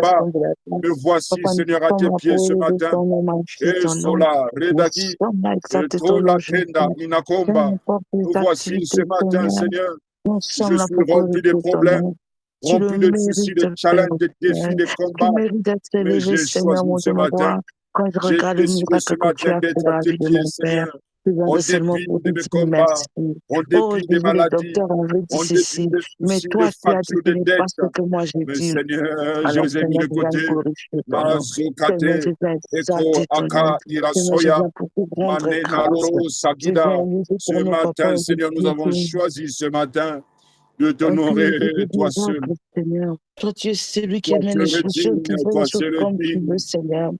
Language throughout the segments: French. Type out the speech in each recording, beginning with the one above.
bas. de la terre. Me voici, Papa, nous Seigneur, à tes sommes là pieds pour ce élever matin. ton nom, magnifier Et ton nom. sola, Nous redagi, sommes là exalter ton nom, tola Jésus. kenda, Peu inakomba. importe Nous les voici ce activités, matin, Seigneur. Seigneur. Nous Je sommes là suis pour rempli de glorifier ton problèmes, nom. Tu le rempli de soucis, de mérites, Père, challenges, de Père. défis, de Tu combats. mérites d'être Mais élevé, j'ai Seigneur, choisi mon ce Dieu, mon matin. roi. Quand je J'ai regarde le décidé ce miracle que tu matin as fait d'être dans à la tes vie de pieds, mon Père, Seigneur. je viens En de seulement dépit pour de te mes dire combats, merci. en Oh dépit des Jésus, les maladies, docteurs ont dit en dépit ceci, des mais soucis, des toi, tu as dit factures, ce des n'est pas dettes. ce que moi j'ai Mais dit. Seigneur, je Alors, les ai mis Seigneur, de je viens côté. glorifier ton nom. Seigneur, je Mazukate, viens Eko, exalter ton nom. Aka, Seigneur, je Irasoya, viens pour te rendre Manena, grâce. Loro, Je Sagida. viens élever Ce ton nom, Papa, matin, et de Seigneur, nous te avons dire, choisi ce matin de oh, tu t'honorer, es Dieu des toi seul. miracles, Seigneur. Toi, tu es celui qui Toi mène seul les le choses, qui digne, fait les toi choses seul le comme tu veux, digne. Seigneur.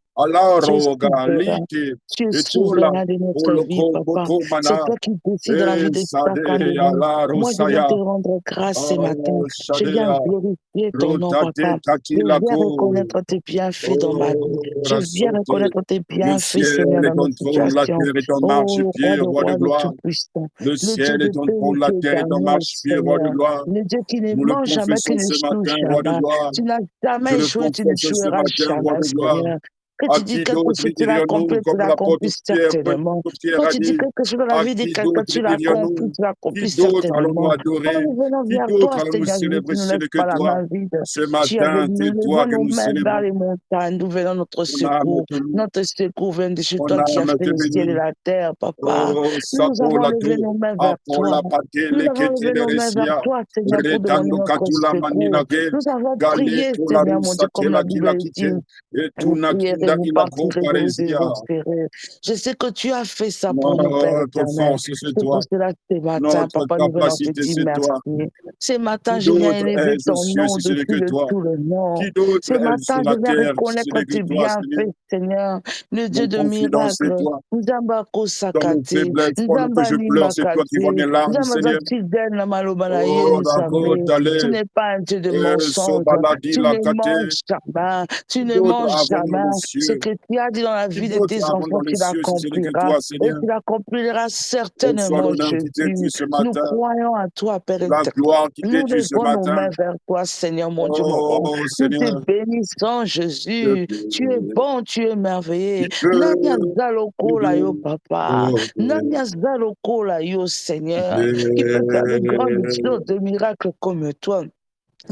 Tu es Alaro, souverain. Galite, Tu es et tout là, souverain de notre vie, Oloko, Papa. Boko, C'est Mana, toi qui décides de la et vie de Sade, chacun de nous. Alaro, Moi, je viens te Saya, rendre grâce ce matin. oh, Je viens Shadea, glorifier ton nom, Rotate, Papa. Je viens Takilako, reconnaître tes bienfaits dans ma vie. oh, Je viens Rasote, reconnaître tes le bienfaits, ciel Seigneur, est dans nos ton trône, la situations. terre est ton Oh, le roi marche-pied, de roi de roi, le gloire. tout-puissant, Le le Dieu ciel est de ton paix, le trône, la Dieu terre est ton d'amour, marche-pied, roi de Seigneur. gloire. Le Dieu qui ne Nous le ment jamais, qui confessons ne ce choue matin, roi de jamais. gloire. Tu n'as Je jamais le échoué, tu ne confesse ce joueras matin, roi jamais, de gloire. Seigneur. Que À tu dis qui quelque d'autre chose, tu dirions-nous, l'accomplis, tu comme l'apôtre l'accomplis Pierre, certainement. Pierre Quand a tu dis dit, quelque chose dans la à vie de qui quelqu'un, d'autre tu l'accomplis, dirions-nous? tu Qui l'accomplis d'autre allons-nous certainement. Quand adorer? nous venons Qui vers d'autre toi, allons-nous Seigneur Jésus, tu célébrer ne ce laisses n'est que pas la toi? main vide. Ce matin, Nous c'est toi levons que nos nous mains vers célébrons. les montagnes, nous venons notre Ton âme secours. te loue, Notre secours vient de chez ton toi qui a âme fait te le ciel et bénit. la terre, Papa. Oh, Nous avons levé sapolato, nos mains vers toi. apola Nous patele avons levé ketele nos mains vers resia, toi, Seigneur, pour demander retando notre katula secours. maninage, Nous avons gale prié, tola Seigneur, mon Dieu, rusa comme la tela Bible kila le dit. kite, et Vous tuna prierez, kinda vous ila partirez de vous koparesia. désespérer. Je sais que tu as fait ça pour nous, Père Notre éternel. force, c'est C'est pour toi. cela que ce matin, Notre Papa, nous venons te capacité, dire c'est toi. merci. Ce matin, Qui je viens d'autre élever est aux ton cieux nom si ce n'est au-dessus que de toi? tout le nom. Qui d'autre Ce est matin, sur je la viens terre si ce reconnaître n'est que tes toi, Seigneur? bienfaits, Seigneur, le Dieu Mon de confidence, c'est miracles. toi. Nzambako Dans mes sakate, faiblesses, pendant que je Nzambani pleure, c'est toi qui vois makate, mes larmes, Nzambaza Seigneur. fidèle malobana Oh, d'accord, nzambe. Tu d'aller. n'es pas un Dieu de So mensonges. baladi Tu la ne kate. manges jamais. Tu Qui ne d'autre manges avons-nous jamais. les Ce cieux? que tu as dit dans la Qui vie de d'autre tes avons-nous enfants, dans les tu cieux si ce n'est que l'accompliras. toi, Et Seigneur? tu l'accompliras Reçois certainement, l'honneur qui t'est dû Jésus. ce Nous matin, croyons à toi, Père la éternel. gloire qui t'est Nous due ce levons nos matin. mains vers toi, Seigneur, mon Dieu, mon roi. Oh, Nous te Seigneur, bénissons, je Jésus. Tu es peux, bon, tu es merveilleux. qui peut, Nanya qui zaloko la yo, peut, papa. oh, Nanya zaloko la yo, Seigneur. Qui peut faire de grandes le choses, de miracles comme toi.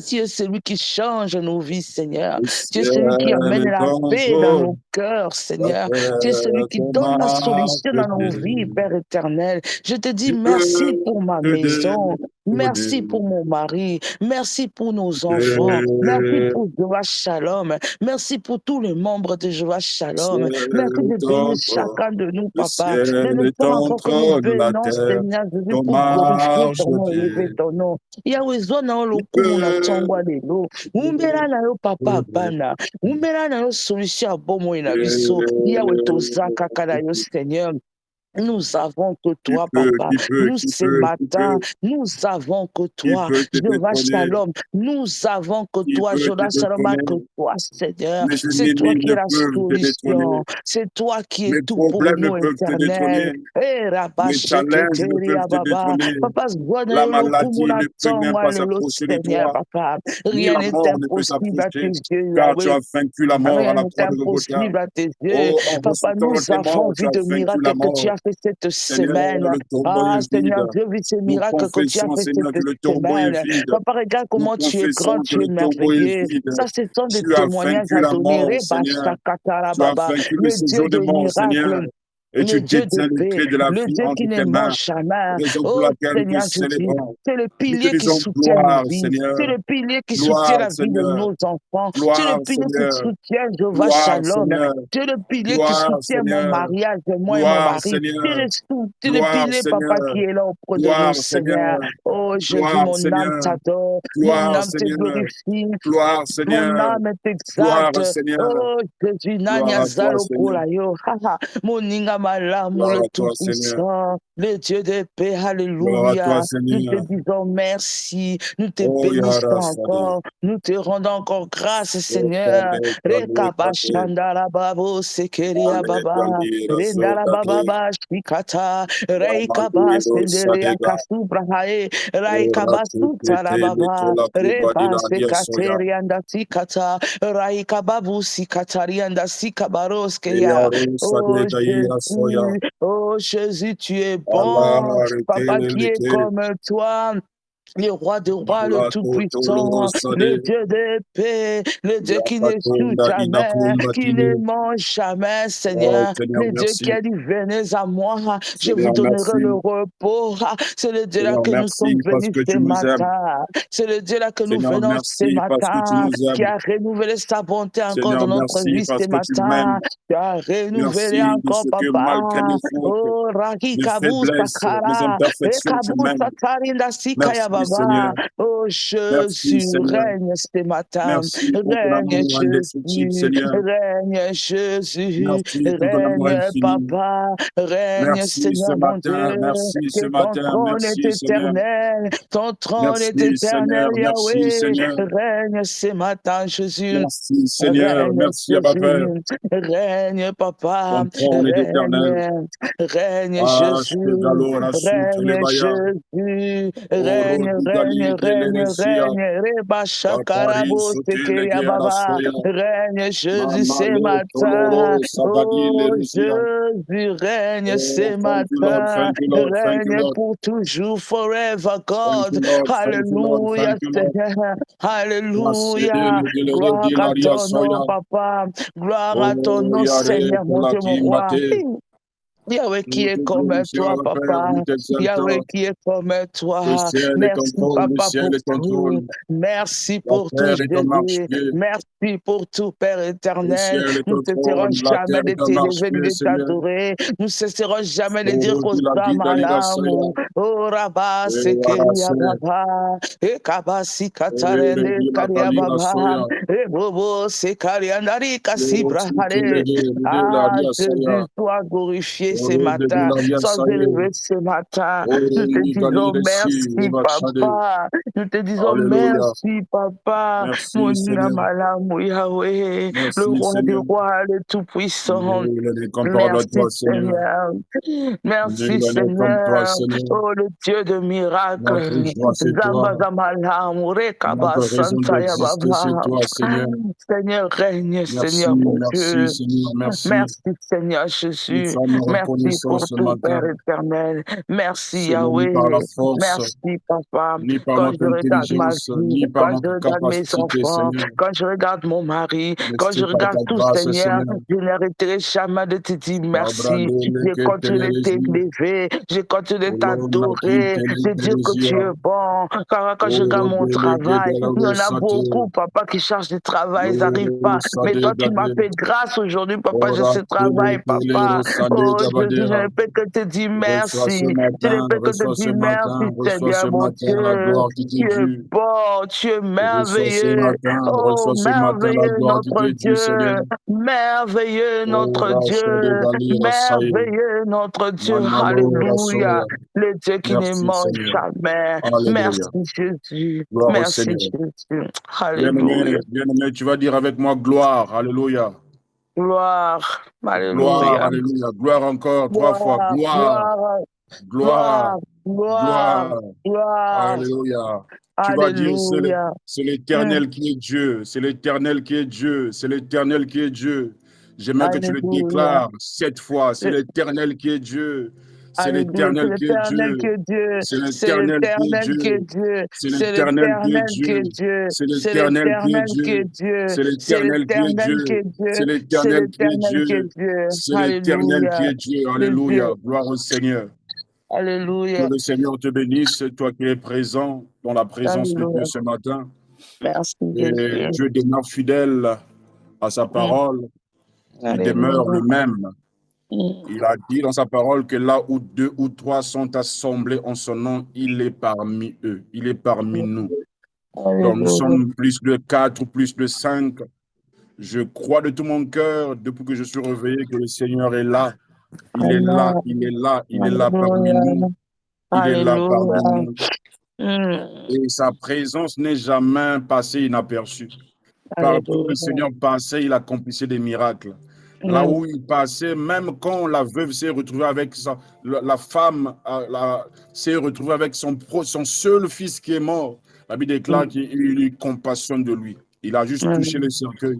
Tu es celui qui change nos vies, Seigneur. Tu es ciel celui qui amène est la ton paix dans nos trône, cœurs, la Seigneur. Tu es celui terre qui ton donne la solution dans nos vies, marche-pied. Père éternel. Je te dis Qui merci peut pour ma te maison. Merci dérober, pour mon mari. Merci pour nos enfants. Merci le pour Joie Shalom. Merci pour tous les membres de Joie Shalom. ciel Merci de est bénir ton trône, chacun de nous, le papa. ciel C'est le est temps ton encore que nous trône, la venons, terre Seigneur Jésus, ton pour glorifier ton nom, élever marche-pied. ton nom. Yahweh, zona Qui lokumu na peut tongwa lelo. Umbela na yo papa bana. Umbela na yo solution ya bomoi na biso. Yahweh tozaka kaka yo Seigneur. Nous avons que qui toi, peut, papa. qui peut, Nous, qui ce peut, qui matin, peut, nous avons que qui toi. peut te Jéhovah détrôner, Shalom. Nous avons que qui toi. peut te Jéhovah Shalom, a que détrôner. toi, Seigneur. Mes C'est toi ennemis qui es ne la peuvent te détrôner. solution. C'est toi qui es Mes tout pour problèmes ne nous, peuvent te éternel. détrôner. Eh, Rabba, Mes challenges ne Sheketeri, peuvent te Ababa. détrôner. Papa, Zwana, La Yolo, maladie Kumuna, ne peut même Tsangwa, pas Lelo, s'approcher de Seigneur, toi. papa. Ni Rien la n'est mort ne peut impossible à tes s'approcher, yeux, car tu Yahweh. as vaincu la mort à Rien la n'est croix de Golgotha. impossible à tes yeux. Oh, en Papa, ressuscitant nous de tes avons morts, tu vu as de vaincu la miracles que tu mort. as fait cette Seigneur, semaine. le tombeau Ah, est vide. Seigneur Dieu, vu ces Nous miracles que tu as confessons, fait Seigneur, que cette le tombeau est semaine. vide. Papa, regarde Nous comment tu es grand, confessons que tu es le tombeau est merveilleux. vide. Ça, ce sont des Tu as témoignages vaincu à la donner. mort, Reba, Seigneur. Shakatara, Tu as Baba, vaincu le le Dieu séjour de des mort, Seigneur. miracles. Et tu Le Dieu de détiens les paix, clés de la le vie Dieu entre qui ne tes ment mains. jamais. Raison pour Oh laquelle nous te Seigneur Jésus, célébrons. c'est le Nous te pilier qui disons soutient nos gloire, vies. Seigneur. C'est le pilier qui soutient Gloire, la vie de Seigneur. nos enfants. C'est le Gloire, pilier qui Seigneur. soutient Jéhovah Gloire, Shalom. Seigneur. C'est le pilier qui Gloire, soutient mon Seigneur. mariage, moi et mon Gloire, mari. Seigneur. C'est le Gloire, pilier, papa, Seigneur. qui est là auprès de nous, Gloire, Seigneur. Seigneur. Oh Jésus, Gloire, mon âme Seigneur. t'adore. Mon Gloire, âme te Seigneur. glorifie. Gloire, Mon Seigneur. âme Gloire, t'exalte. Seigneur. Oh Jésus, Gloire Nanya à toi, Seigneur. Zaloko la yo. Mon Munamalamou, Gloire le à toi, Seigneur. Tout-Puissant, le Dieu de paix, Gloire à toi, alléluia. Nous te Seigneur. disons merci, nous te Oh, bénissons Yara Sade. encore, nous te rendons encore grâce, Oh, Seigneur. Kade, Kade, Kade. Rekabashandara babo sekeria Ale, baba, Kandira, rendara baba Sodade. shikata, reikabas Ramandiro, endelia Sadega. kasubrahae, Oh, Ratu, raikabasutara Kete, baba, Lekola, Kubadila, rebase Dia Soya. katerianda sikata, raikababu sikatarianda sikabaroskeya. Eyaru, Oh Sadega, Ira, Soya. Jésus, oh Jésus, tu es Allah, bon, Papa Rekele, qui est Leke. comme toi. Le roi de rois, le Allah, Totolo, tout-puissant, le Sade. Dieu de paix, le Dieu qui n'échoue Yakatunda, jamais, Inakumba, qui ne Tine. mange jamais, Oh, Seigneur. Seigneur, Le Dieu qui merci. a dit, venez à moi, je vous Seigneur, donnerai le merci. repos. C'est le Dieu là Seigneur, que nous merci sommes parce venus que ce tu nous aimes. matin. C'est le Dieu là que nous Seigneur, venons ce merci parce que tu matin, nous qui aimes. a renouvelé sa bonté encore Seigneur, dans notre merci vie ce parce que tu matin. m'aimes. Tu as renouvelé Merci de encore, ce que papa. malgré mes fautes, Oh, Raki mes Kabu faiblesses, mes Sakara, imperfections, tu Ekabu m'aimes. Satarinda Sikaya Merci Baba. Seigneur. Oh Merci Jésus, Seigneur. règne ce matin, Merci pour ton règne amour indescriptible Jésus, Seigneur. règne Jésus, Merci pour ton amour règne infini. Papa, règne Merci ce Seigneur mon Dieu, matin. Merci que ce ton matin. trône est Merci Seigneur. éternel est Merci éternel Seigneur. Merci Yahweh, Seigneur. règne ce matin Jésus. Merci Seigneur. Règne Merci Abba Père. Jésus, règne Papa, Ton trône est éternel. règne, règne Ah, je te Jésus, galore à soutre les règne baya. Jésus, Oro règne, dugali règne, de règne, l'hérésia. règne, Reba Papari Shakarabo sote Sekeya lege à la Baba, soya. règne Jésus ce Mamalo matin, toloro sabadi oh l'hérésia. Jésus, règne Oh, ce thank you Lord, matin, thank you Lord, thank you règne Lord. pour toujours, forever Thank God, you Lord, thank you Lord, Alléluia thank you Lord. Seigneur, Masede Alléluia, lege le gloire di à laria ton nom, soya. Papa. Gloire à ton Oh, nom, yare Seigneur, mon Dieu, mon kolaki roi. mate. Yahweh qui Nous est te comme glorifions, toi, Abba Père, papa. nous Yahweh t'exaltons. qui est comme Le toi. ciel est ton Merci, trône, le papa, ciel pour est ton tout. trône. Merci La pour tout, terre est ton Jésus. marche-pied. Merci pour tout, Père Le éternel. ciel est Nous ton ne cesserons trône, la terre jamais de est un t'élever ni marche-pied, de Seigneur. t'adorer. Nous ne cesserons jamais de dire Oh, qu'au tu l'as dit, Dalila Saya. Samalamu. Oh, Rabba, Et voilà, Sekeria c'est. Baba. E Kabasi Et le Katarende dit la Karia Kalila Baba. Soya. E Bobo Sekariandari Oh, tu te Kasibrahare. lèves, le de la Ah, Dia Jésus, Saya. sois glorifié Oh, ce le de matin, la Dia sois Saya. élevé ce matin. Oh, Nous te ni disons Galile si, merci, Eva Chade. papa. Nous te disons Alléluia. merci, papa. Mon Merci, Seigneur. Namalam Yahweh, le Merci, roi des Seigneur. rois, le tout-puissant. Nul n'est comparable à Merci toi, Seigneur. Seigneur. Merci Nul n'est comme toi, Seigneur. Seigneur. Oh le Dieu de Notre miracles. joie, c'est Zamba toi. Zambala Murekaba Notre raison Santa d'exister, c'est Yababa. toi, Seigneur. Seigneur règne, Merci, Seigneur mon merci, Dieu. Seigneur, merci. Merci Seigneur Nous Jésus. sommes Merci reconnaissants pour ce tout Père matin. éternel. Merci Ce n'est ni par la Yahweh. force, Merci Papa. ni par Quand notre je regarde ma intelligence, vie, ni par quand je notre regarde mes capacité, enfants, Seigneur. quand je regarde mon mari, Mais quand je c'est par regarde ta tout grâce, Seigneur, Seigneur. je n'arrêterai jamais de te dire merci. Je continue de t'élever, je continue de t'adorer, de dire que tu es bon. Car quand je regarde mon travail, il y en a beaucoup, papa, qui cherchent du travail, ils n'arrivent pas. Mais toi, tu m'as fait grâce aujourd'hui, papa, j'ai ce travail, papa. Oh, Jésus, je ne peux que te dire merci. Je ne peux que te dire merci, reçois ce Seigneur, mon matin la Dieu. gloire qui Tu t'est es due. bon, tu es merveilleux. Oh, Reçois ce matin la merveilleux gloire qui notre t'est due, Dieu. Seigneur. Merveilleux Oh, notre rachat de Dieu. Galira Saïe, Merveilleux notre Dieu. Manalo Alléluia. Rasoya. Le Dieu qui ne Merci, mange Seigneur. jamais. Alléluia. Merci Jésus. Gloire au Merci Seigneur. Jésus. Bien-aimé, Alléluia. bien-aimé, tu vas dire avec moi gloire. Alléluia. Gloire. Gloire, Alléluia. alléluia. Gloire encore, 3 fois. Gloire. Gloire, Gloire. gloire, Gloire. Gloire. gloire. Gloire. Alléluia. Tu vas dire, Alléluia. c'est l'Éternel qui est Dieu. C'est l'Éternel qui est Dieu. C'est l'Éternel qui est Dieu. J'aimerais que tu le Alléluia. déclares 7 fois. C'est l'Éternel qui est Dieu. C'est Alléluia. C'est l'Éternel qui est l'éternel qui Dieu. est Dieu. C'est C'est l'Éternel qui est l'éternel qui est Dieu. Dieu. C'est C'est l'Éternel qui est l'éternel qui Dieu. est Dieu. C'est C'est l'Éternel qui est l'éternel qui est Dieu. Dieu. C'est C'est l'Éternel qui est l'éternel qui Dieu. est Dieu. C'est C'est l'Éternel qui est l'éternel qui est Dieu. Dieu. C'est l'Éternel qui Alléluia. est Dieu. C'est Dieu. Alléluia. Gloire au Seigneur. Que Alléluia. le Seigneur te bénisse, toi qui es présent dans la présence de Dieu Alléluia. ce matin. Merci Et Jésus. Dieu demeure fidèle à sa parole. Il demeure Alléluia. le même. Il a dit dans sa parole que là où 2 ou 3 sont assemblés en son nom, il est parmi eux. Il est parmi nous. Donc nous Alléluia. sommes plus de 4 ou plus de 5. Je crois de tout mon cœur, depuis que je suis réveillé, que le Seigneur est là. Il est là, il est là, il est là parmi nous. Il est là parmi nous. Et sa présence n'est jamais passée inaperçue. Partout où le Seigneur passait, il accomplissait des miracles. Là où il passait, même quand la veuve s'est retrouvée avec la femme, s'est retrouvée avec son seul fils qui est mort, la Bible déclare qu'il eut compassion de lui. Il a juste touché le cercueil.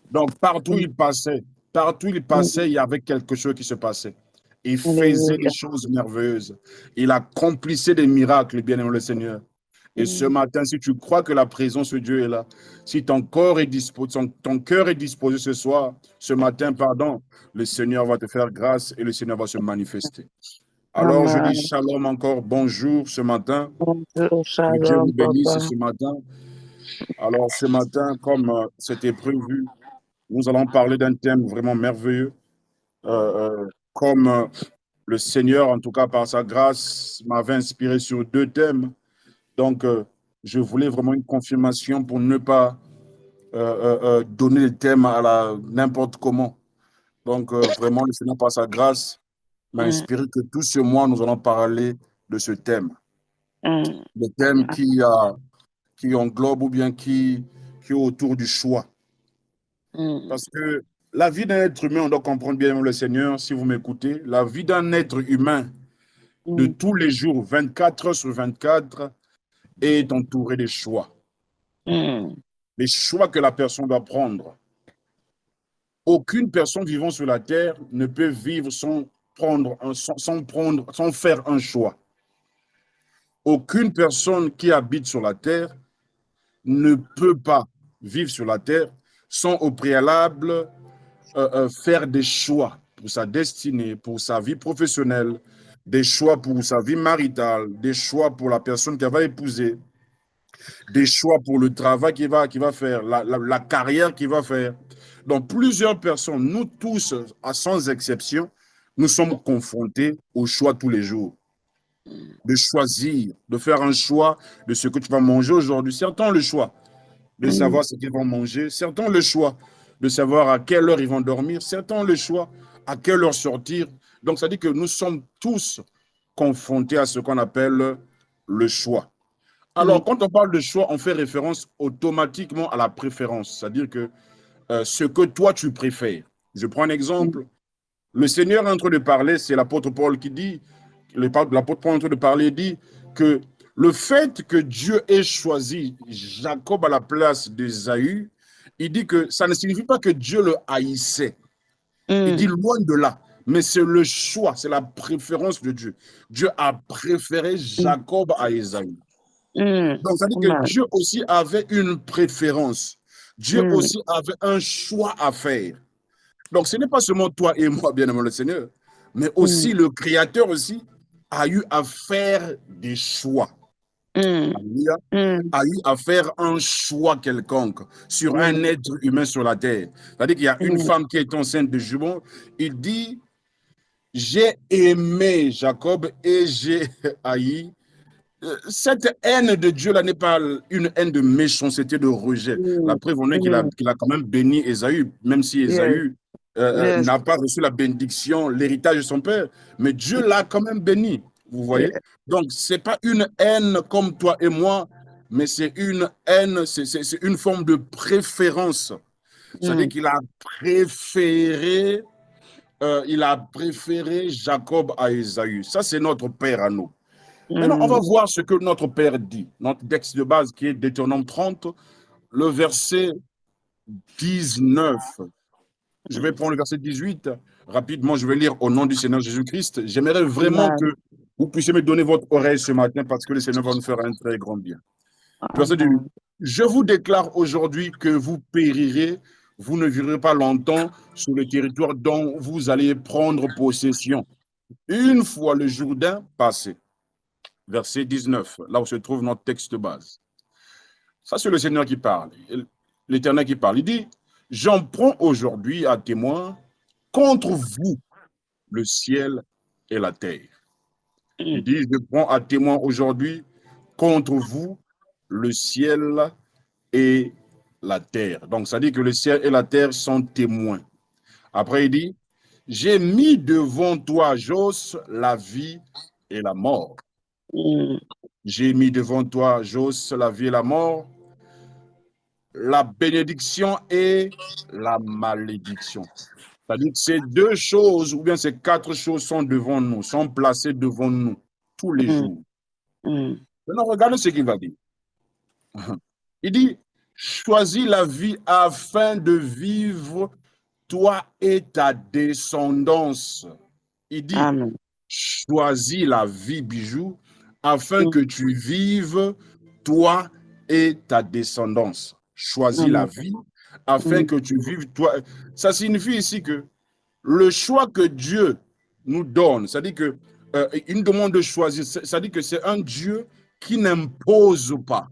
Donc, partout où il passait, il y avait quelque chose qui se passait. Il faisait des choses merveilleuses. Il accomplissait des miracles, bien-aimé le Seigneur. Et ce matin, si tu crois que la présence de Dieu est là, si ton corps est disposé, ton cœur est disposé ce soir, ce matin, pardon, le Seigneur va te faire grâce et le Seigneur va se manifester. Alors, je dis shalom encore, bonjour ce matin. Bonjour, shalom, que Dieu vous bénisse papa. ce matin. Alors, ce matin, comme c'était prévu, nous allons parler d'un thème vraiment merveilleux. Comme le Seigneur, en tout cas par sa grâce, m'avait inspiré sur 2 thèmes. Donc, je voulais vraiment une confirmation pour ne pas donner le thème à n'importe comment. Donc, vraiment, le Seigneur, par sa grâce, m'a inspiré que tout ce mois, nous allons parler de ce thème. Le thème qui englobe ou bien qui est autour du choix. Parce que la vie d'un être humain, on doit comprendre bien le Seigneur, si vous m'écoutez, la vie d'un être humain de tous les jours, 24 heures sur 24, est entourée des choix. Les choix que la personne doit prendre. Aucune personne vivant sur la terre ne peut vivre sans faire un choix. Aucune personne qui habite sur la terre ne peut pas vivre sur la terre sans au préalable faire des choix pour sa destinée, pour sa vie professionnelle, des choix pour sa vie maritale, des choix pour la personne qu'elle va épouser, des choix pour le travail qu'il va faire, la carrière qu'il va faire. Donc, plusieurs personnes, nous tous, sans exception, nous sommes confrontés au choix tous les jours. De choisir, de faire un choix de ce que tu vas manger aujourd'hui. Certains ont le choix de savoir ce qu'ils vont manger. Certains ont le choix de savoir à quelle heure ils vont dormir. Certains ont le choix à quelle heure sortir. Donc, ça dit que nous sommes tous confrontés à ce qu'on appelle le choix. Alors, quand on parle de choix, on fait référence automatiquement à la préférence, c'est-à-dire que ce que toi, tu préfères. Je prends un exemple. Le Seigneur est en train de parler, c'est l'apôtre Paul qui dit, l'apôtre Paul est en train de parler, dit que le fait que Dieu ait choisi Jacob à la place d'Ésaü, il dit que ça ne signifie pas que Dieu le haïssait. Il dit loin de là. Mais c'est le choix, c'est la préférence de Dieu. Dieu a préféré Jacob à Ésaü. Donc, ça veut dire que Dieu aussi avait une préférence. Dieu aussi avait un choix à faire. Donc, ce n'est pas seulement toi et moi, bien-aimé le Seigneur, mais aussi le Créateur aussi a eu à faire des choix. A eu à faire un choix quelconque sur un être humain sur la terre. C'est-à-dire qu'il y a une femme qui est enceinte de jumeaux. Il dit, j'ai aimé Jacob et j'ai haï. Cette haine de Dieu-là n'est pas une haine de méchanceté, de rejet. La preuve en est qu'il a quand même béni Ésaü, même si Ésaü n'a pas reçu la bénédiction, l'héritage de son père, mais Dieu l'a quand même béni, vous voyez. Donc, ce n'est pas une haine comme toi et moi, mais c'est une haine, c'est une forme de préférence. C'est-à-dire qu'il a préféré Jacob à Ésaü. Ça, c'est notre père à nous. Maintenant, on va voir ce que notre Père dit. Notre texte de base qui est Deutéronome 30, le verset 19. Je vais prendre le verset 18. Rapidement, je vais lire au nom du Seigneur Jésus-Christ. J'aimerais vraiment que vous puissiez me donner votre oreille ce matin parce que le Seigneur va nous faire un très grand bien. Verset 18. Je vous déclare aujourd'hui que vous périrez, vous ne vivrez pas longtemps sur le territoire dont vous allez prendre possession. Une fois le Jourdain passé. Verset 19, là où se trouve notre texte de base. Ça, c'est le Seigneur qui parle, l'Éternel qui parle. Il dit, j'en prends aujourd'hui à témoin contre vous le ciel et la terre. Il dit, je prends à témoin aujourd'hui contre vous le ciel et la terre. Donc, ça dit que le ciel et la terre sont témoins. Après, il dit, j'ai mis devant toi, Jos, la vie et la mort. J'ai mis devant toi, Jos, la vie et la mort, la bénédiction et la malédiction. C'est-à-dire que ces deux choses, ou bien ces quatre choses sont devant nous, sont placées devant nous tous les jours. Maintenant, regardez ce qu'il va dire. Il dit, choisis la vie afin de vivre toi et ta descendance. Il dit, choisis la vie, bijou, afin que tu vives toi et ta descendance. Choisis la vie afin que tu vives toi. Ça signifie ici que le choix que Dieu nous donne, c'est-à-dire que il nous demande de choisir, c'est-à-dire que c'est un Dieu qui n'impose pas.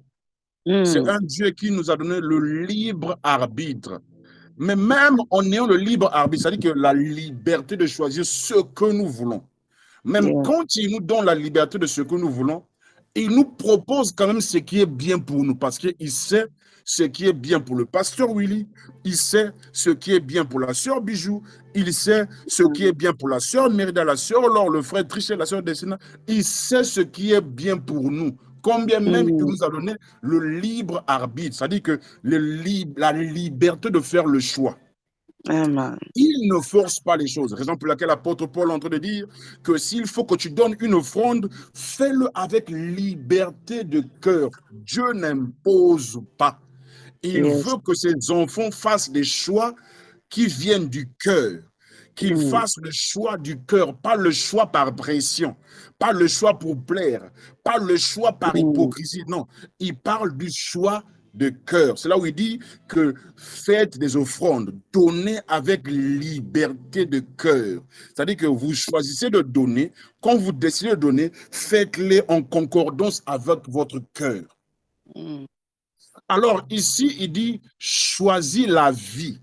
C'est un Dieu qui nous a donné le libre arbitre. Mais même en ayant le libre arbitre, c'est-à-dire que la liberté de choisir ce que nous voulons, même quand il nous donne la liberté de ce que nous voulons, il nous propose quand même ce qui est bien pour nous, parce qu'il sait ce qui est bien pour le pasteur Willy, il sait ce qui est bien pour la sœur Bijou, il sait ce qui est bien pour la sœur Mérida, la sœur Laure, le frère Trichet, la sœur Dessina, il sait ce qui est bien pour nous. Combien même il nous a donné le libre arbitre, c'est-à-dire que la liberté de faire le choix. Amen. Il ne force pas les choses. Raison pour laquelle l'apôtre Paul est en train de dire que s'il faut que tu donnes une offrande, fais-le avec liberté de cœur. Dieu n'impose pas. Il veut que ses enfants fassent des choix qui viennent du cœur, qu'ils fassent le choix du cœur, pas le choix par pression, pas le choix pour plaire, pas le choix par hypocrisie. Non, il parle du choix de cœur. C'est là où il dit que faites des offrandes, donnez avec liberté de cœur. C'est-à-dire que vous choisissez de donner. Quand vous décidez de donner, faites-les en concordance avec votre cœur. Alors ici, il dit choisis la vie.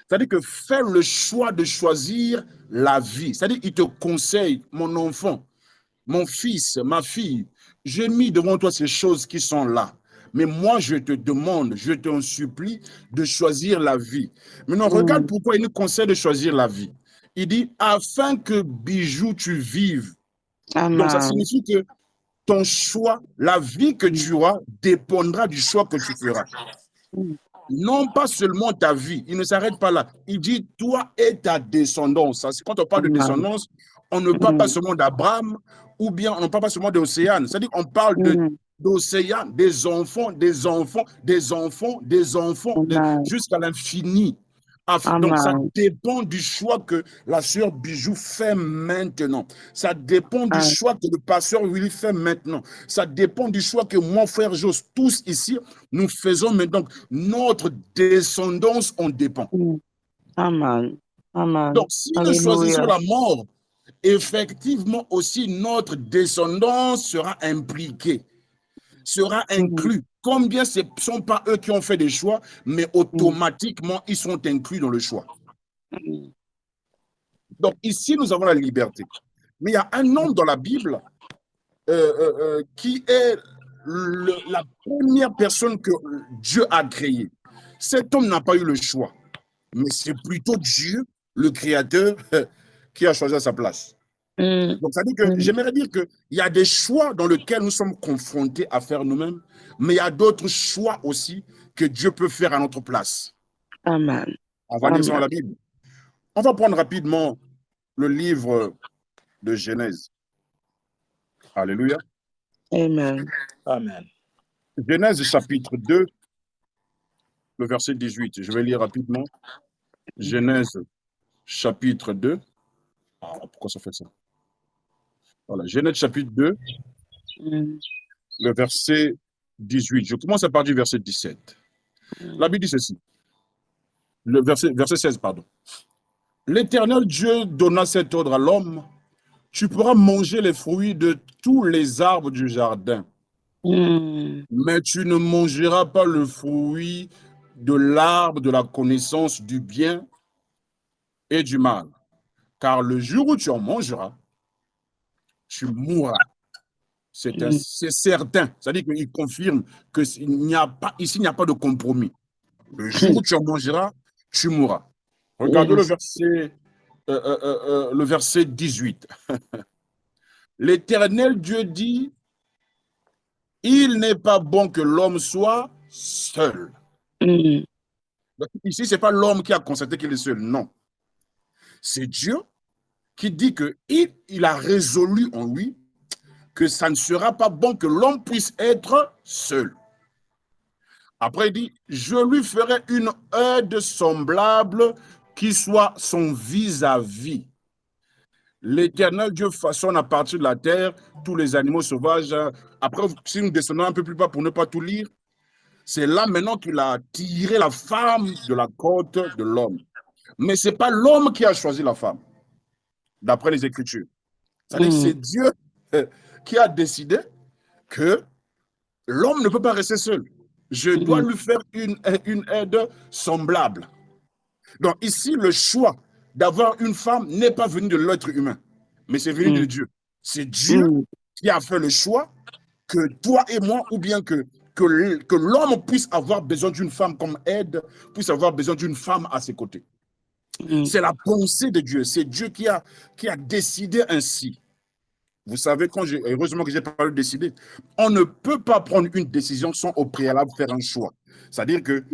C'est-à-dire que fais le choix de choisir la vie. C'est-à-dire qu'il te conseille, mon enfant, mon fils, ma fille, j'ai mis devant toi ces choses qui sont là. Mais moi, je te demande, je t'en supplie de choisir la vie. Maintenant, regarde pourquoi il nous conseille de choisir la vie. Il dit, afin que bijou, tu vives. Amen. Donc, ça signifie que ton choix, la vie que tu auras, dépendra du choix que tu feras. Non pas seulement ta vie, il ne s'arrête pas là. Il dit, toi et ta descendance. Quand on parle de descendance, on ne parle pas seulement d'Abraham, ou bien on ne parle pas seulement d'Océane. C'est-à-dire qu'on parle d'Océane, des enfants, des enfants, des enfants, des enfants, jusqu'à l'infini. Donc, ça dépend du choix que la sœur Bijou fait maintenant. Ça dépend du choix que le pasteur Willy fait maintenant. Ça dépend du choix que mon frère Jos, tous ici, nous faisons maintenant. Notre descendance en dépend. Amen. Amen. Donc, si nous choisissons la mort, effectivement aussi notre descendance sera impliquée, sera inclus. Combien ce ne sont pas eux qui ont fait des choix, mais automatiquement, ils sont inclus dans le choix. Donc ici, nous avons la liberté. Mais il y a un homme dans la Bible qui est la première personne que Dieu a créée. Cet homme n'a pas eu le choix, mais c'est plutôt Dieu, le Créateur, qui a choisi à sa place. Donc, ça dit que j'aimerais dire qu'il y a des choix dans lesquels nous sommes confrontés à faire nous-mêmes, mais il y a d'autres choix aussi que Dieu peut faire à notre place. Amen. On va lire ça dans la Bible. On va prendre rapidement le livre de Genèse. Alléluia. Amen. Amen. Genèse chapitre 2, le verset 18. Je vais lire rapidement. Genèse chapitre 2. Ah, pourquoi ça fait ça? Voilà, Genèse chapitre 2, le verset 18. Je commence à partir du verset 17. La Bible dit ceci. Le verset 16, pardon. L'Éternel Dieu donna cet ordre à l'homme. Tu pourras manger les fruits de tous les arbres du jardin. Mais tu ne mangeras pas le fruit de l'arbre de la connaissance du bien et du mal. Car le jour où tu en mangeras, tu mourras. C'est certain. C'est-à-dire qu'il confirme qu'ici, il n'y a pas de compromis. Le jour où tu en mangeras, tu mourras. Regardez le verset le verset 18. L'Éternel Dieu dit, il n'est pas bon que l'homme soit seul. Donc, ici, ce n'est pas l'homme qui a constaté qu'il est seul, non. C'est Dieu qui dit qu'il a résolu en lui que ça ne sera pas bon que l'homme puisse être seul. Après, il dit, je lui ferai une aide semblable qui soit son vis-à-vis. L'Éternel Dieu façonne à partir de la terre tous les animaux sauvages. Après, si nous descendons un peu plus bas pour ne pas tout lire, c'est là maintenant qu'il a tiré la femme de la côte de l'homme. Mais ce n'est pas l'homme qui a choisi la femme, d'après les Écritures. C'est-à-dire que c'est Dieu qui a décidé que l'homme ne peut pas rester seul. Je dois lui faire une aide semblable. Donc ici, le choix d'avoir une femme n'est pas venu de l'être humain, mais c'est venu de Dieu. C'est Dieu qui a fait le choix que toi et moi, ou bien que l'homme puisse avoir besoin d'une femme comme aide, puisse avoir besoin d'une femme à ses côtés. C'est la pensée de Dieu. C'est Dieu qui a décidé ainsi. Vous savez, heureusement que j'ai parlé de décider, on ne peut pas prendre une décision sans au préalable faire un choix. C'est-à-dire que,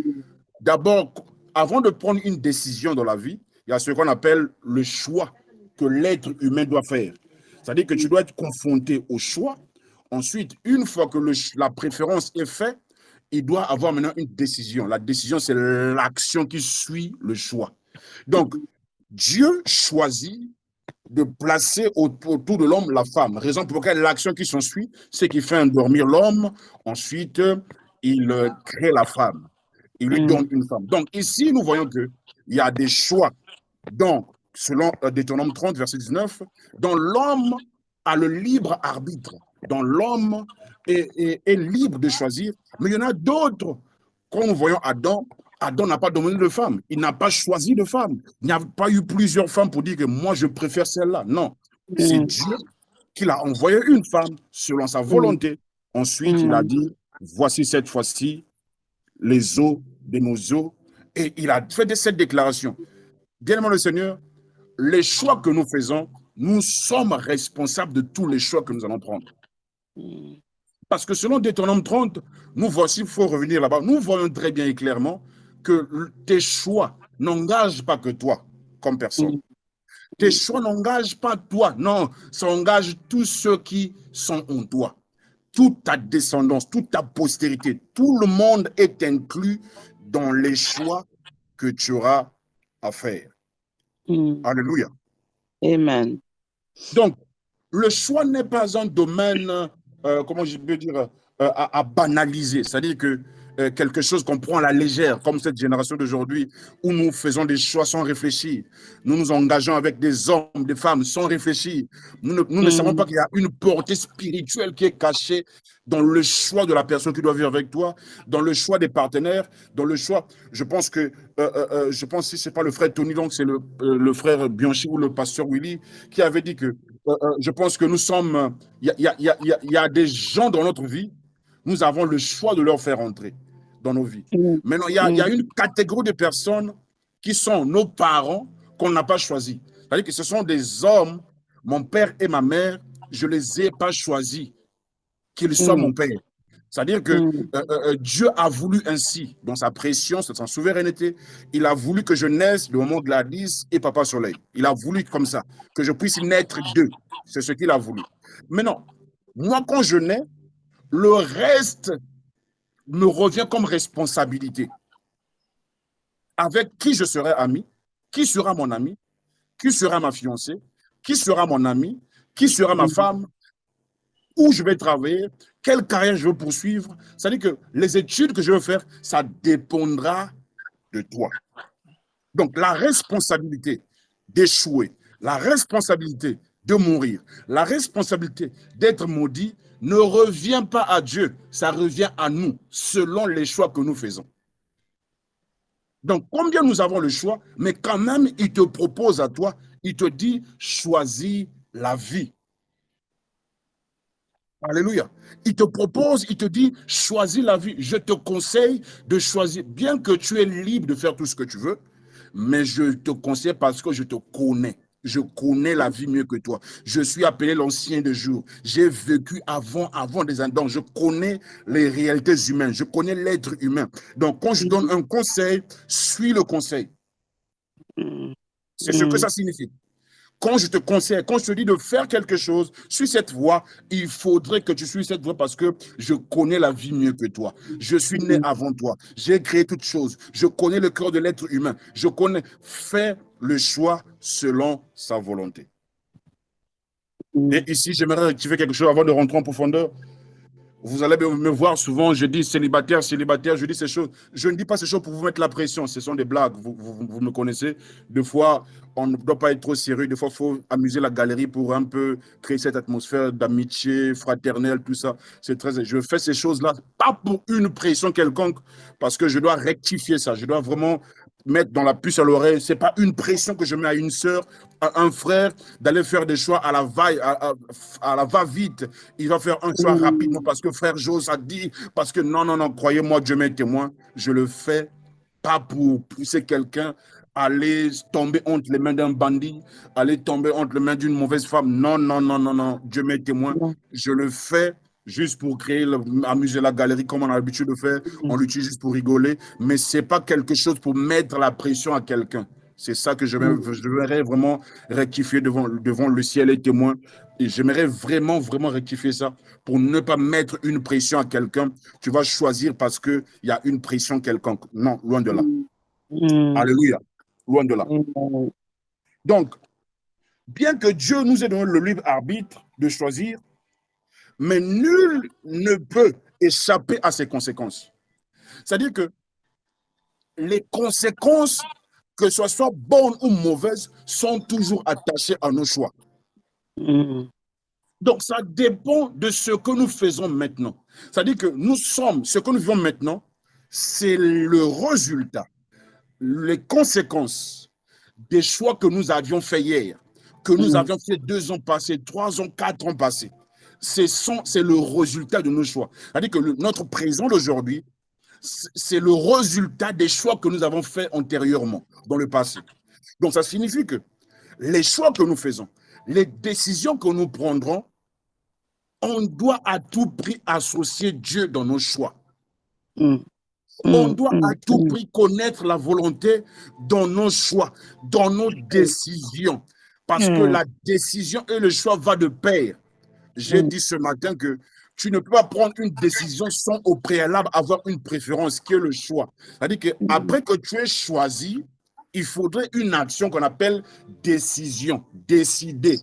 d'abord, avant de prendre une décision dans la vie, il y a ce qu'on appelle le choix que l'être humain doit faire. C'est-à-dire que tu dois être confronté au choix. Ensuite, une fois que la préférence est faite, il doit avoir maintenant une décision. La décision, c'est l'action qui suit le choix. Donc, Dieu choisit de placer autour de l'homme la femme. Raison pour laquelle l'action qui s'ensuit, c'est qu'il fait endormir l'homme. Ensuite, il crée la femme. Il lui donne une femme. Donc, ici, nous voyons qu'il y a des choix. Donc, selon Deutéronome 30, verset 19, dont l'homme a le libre arbitre. Dont l'homme est libre de choisir. Mais il y en a d'autres. Quand nous voyons Adam, Adam n'a pas demandé de femme. Il n'a pas choisi de femme. Il n'y a pas eu plusieurs femmes pour dire que moi, je préfère celle-là. Non. C'est Dieu qui l'a envoyé une femme selon sa volonté. Ensuite, il a dit, voici cette fois-ci les os de nos os. Et il a fait cette déclaration. Bien-aimé le Seigneur, les choix que nous faisons, nous sommes responsables de tous les choix que nous allons prendre. Parce que selon Deutéronome 30, nous voici, il faut revenir là-bas, nous voyons très bien et clairement que tes choix n'engagent pas que toi comme personne. Tes choix n'engagent pas toi, non, ça engage tous ceux qui sont en toi. Toute ta descendance, toute ta postérité, tout le monde est inclus dans les choix que tu auras à faire. Alléluia. Amen. Donc, le choix n'est pas un domaine, comment je peux dire, à banaliser. C'est-à-dire que quelque chose qu'on prend à la légère, comme cette génération d'aujourd'hui, où nous faisons des choix sans réfléchir. Nous nous engageons avec des hommes, des femmes, sans réfléchir. Nous ne savons pas qu'il y a une portée spirituelle qui est cachée dans le choix de la personne qui doit vivre avec toi, dans le choix des partenaires, dans le choix. Je pense que si ce n'est pas le frère Tony, donc c'est le frère Bianchi ou le pasteur Willy qui avait dit que je pense que nous sommes. Il y a des gens dans notre vie, nous avons le choix de leur faire entrer dans nos vies. Maintenant, il y a une catégorie de personnes qui sont nos parents qu'on n'a pas choisis. C'est-à-dire que ce sont des hommes, mon père et ma mère, je ne les ai pas choisis qu'ils soient mon père. C'est-à-dire que Dieu a voulu ainsi, dans sa prescience, dans sa souveraineté, il a voulu que je naisse le moment de Gladys et Papa Soleil. Il a voulu comme ça, que je puisse naître d'eux. C'est ce qu'il a voulu. Mais non, moi quand je nais, le reste me revient comme responsabilité. Avec qui je serai ami, qui sera mon ami, qui sera ma fiancée, qui sera mon ami, qui sera ma femme, où je vais travailler, quelle carrière je veux poursuivre. C'est-à-dire que les études que je veux faire, ça dépendra de toi. Donc, la responsabilité d'échouer, la responsabilité de mourir, la responsabilité d'être maudit ne revient pas à Dieu, ça revient à nous, selon les choix que nous faisons. Donc, combien nous avons le choix, mais quand même, il te propose à toi, il te dit, choisis la vie. Alléluia. Il te propose, il te dit, choisis la vie. Je te conseille de choisir, bien que tu es libre de faire tout ce que tu veux, mais je te conseille parce que je te connais. je connais la vie mieux que toi. Je suis appelé l'ancien de jour. J'ai vécu avant des années. Donc, je connais les réalités humaines. Je connais l'être humain. Donc, quand je donne un conseil, suis le conseil. C'est ce que ça signifie. Quand je te conseille, quand je te dis de faire quelque chose, suis cette voie, il faudrait que tu suives cette voie parce que je connais la vie mieux que toi. Je suis né avant toi. J'ai créé toutes choses. Je connais le cœur de l'être humain. Je connais. Fais le choix selon sa volonté. Et ici, j'aimerais rectifier quelque chose avant de rentrer en profondeur. Vous allez me voir souvent, je dis célibataire, je dis ces choses. Je ne dis pas ces choses pour vous mettre la pression, ce sont des blagues, vous me connaissez. Des fois, on ne doit pas être trop sérieux, des fois, il faut amuser la galerie pour un peu créer cette atmosphère d'amitié, fraternelle, tout ça. C'est très. Je fais ces choses-là, pas pour une pression quelconque, parce que je dois rectifier ça, je dois vraiment mettre dans la puce à l'oreille. Ce n'est pas une pression que je mets à une sœur, à un frère, d'aller faire des choix à la va-vite. Il va faire un choix rapidement parce que frère Jos a dit, parce que non, croyez-moi, Dieu m'est témoin, je le fais pas pour pousser quelqu'un à aller tomber entre les mains d'un bandit, aller tomber entre les mains d'une mauvaise femme. Non, Dieu m'est témoin, je le fais juste pour créer, amuser la galerie comme on a l'habitude de faire. On l'utilise juste pour rigoler, mais ce n'est pas quelque chose pour mettre la pression à quelqu'un. C'est ça que je devrais vraiment rectifier devant le ciel et témoin. Et j'aimerais vraiment rectifier ça pour ne pas mettre une pression à quelqu'un. Tu vas choisir parce qu'il y a une pression quelconque. Non, loin de là. Alléluia. Loin de là. Donc, bien que Dieu nous ait donné le libre arbitre de choisir, mais nul ne peut échapper à ses conséquences. C'est-à-dire que les conséquences, que ce soit bonnes ou mauvaises, sont toujours attachées à nos choix. Donc, ça dépend de ce que nous faisons maintenant. C'est-à-dire que ce que nous vivons maintenant, c'est le résultat, les conséquences des choix que nous avions faits hier, que nous avions fait 2 ans passés, 3 ans, 4 ans passés. C'est le résultat de nos choix. C'est-à-dire que notre présent d'aujourd'hui, c'est le résultat des choix que nous avons faits antérieurement, dans le passé. Donc, ça signifie que les choix que nous faisons, les décisions que nous prendrons, on doit à tout prix associer Dieu dans nos choix. On doit à tout prix connaître la volonté dans nos choix, dans nos décisions. Parce que la décision et le choix vont de pair. J'ai dit ce matin que tu ne peux pas prendre une décision sans au préalable avoir une préférence, qui est le choix. C'est-à-dire qu'après que tu aies choisi, il faudrait une action qu'on appelle décision, décider.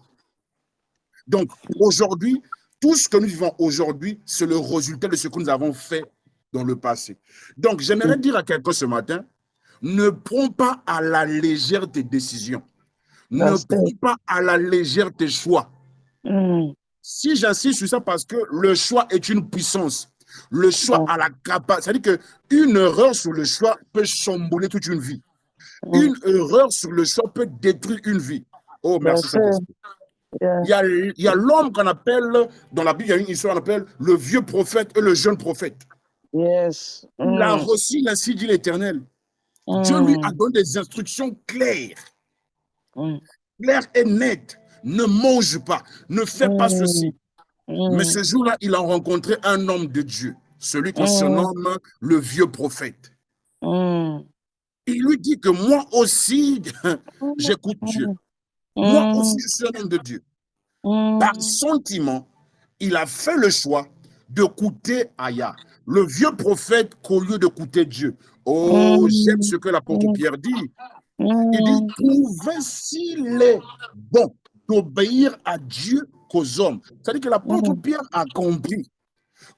Donc, aujourd'hui, tout ce que nous vivons aujourd'hui, c'est le résultat de ce que nous avons fait dans le passé. Donc, j'aimerais dire à quelqu'un ce matin, ne prends pas à la légère tes décisions. Ne prends pas à la légère tes choix. Si j'insiste sur ça, parce que le choix est une puissance. Le choix a la capacité. C'est-à-dire qu'une erreur sur le choix peut chambouler toute une vie. Une erreur sur le choix peut détruire une vie. Oh, merci Saint-Esprit. Il y a l'homme qu'on appelle, dans la Bible, il y a une histoire qu'on appelle le vieux prophète et le jeune prophète. Yes. Il a reçu ainsi dit l'Éternel. Dieu lui a donné des instructions claires. Claires et nettes. Ne mange pas, ne fais pas ceci. Mais ce jour-là, il a rencontré un homme de Dieu, celui qu'on surnomme le vieux prophète. Il lui dit que moi aussi, j'écoute Dieu. Moi aussi, je suis un homme de Dieu. Par sentiment, il a fait le choix d'écouter Aya, le vieux prophète, qu'au lieu d'écouter Dieu. Oh, j'aime ce que l'apôtre Pierre dit. Il dit, trouvez s'il est bon d'obéir à Dieu qu'aux hommes. C'est-à-dire que l'apôtre Pierre a compris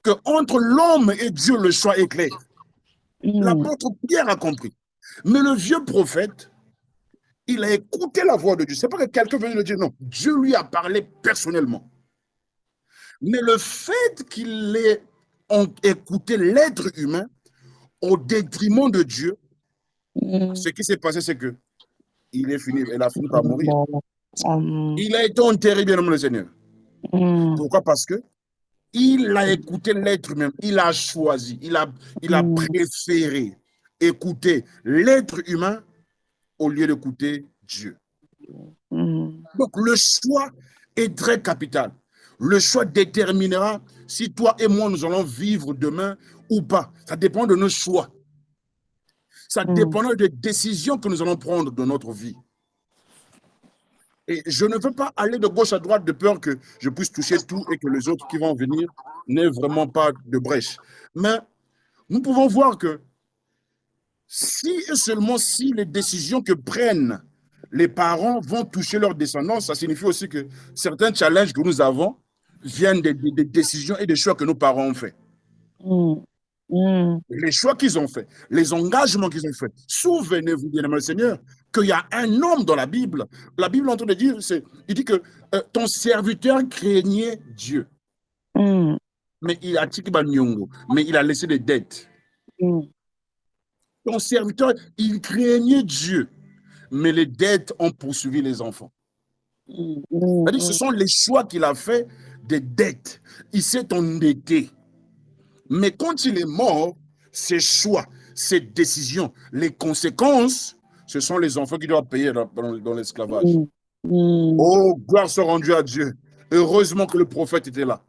qu'entre l'homme et Dieu, le choix est clair. L'apôtre Pierre a compris. Mais le vieux prophète, il a écouté la voix de Dieu. Ce n'est pas que quelqu'un venu le dire, non. Dieu lui a parlé personnellement. Mais le fait qu'il ait écouté l'être humain au détriment de Dieu, ce qui s'est passé, c'est que il a fini par mourir. Il a été enterré, bien aimé le Seigneur. Pourquoi? Parce que il a écouté l'être humain, il a choisi, il a préféré écouter l'être humain au lieu d'écouter Dieu. Donc, le choix est très capital. Le choix déterminera si toi et moi, nous allons vivre demain ou pas. Ça dépend de nos choix. Ça dépendra des décisions que nous allons prendre dans notre vie. Et je ne veux pas aller de gauche à droite de peur que je puisse toucher tout et que les autres qui vont venir n'aient vraiment pas de brèche. Mais nous pouvons voir que si et seulement si les décisions que prennent les parents vont toucher leur descendance, ça signifie aussi que certains challenges que nous avons viennent des décisions et des choix que nos parents ont faits. Les choix qu'ils ont faits, les engagements qu'ils ont faits. Souvenez-vous, bien aimé le Seigneur, qu'il y a un homme dans la Bible. La Bible est en train de dire, il dit que ton serviteur craignait Dieu. Mais il a laissé des dettes. Ton serviteur, il craignait Dieu, mais les dettes ont poursuivi les enfants. C'est-à-dire, ce sont les choix qu'il a fait des dettes. Il s'est endetté. Mais quand il est mort, ses choix, ses décisions, les conséquences, ce sont les enfants qui doivent payer dans l'esclavage. Oh, gloire soit rendue à Dieu. Heureusement que le prophète était là.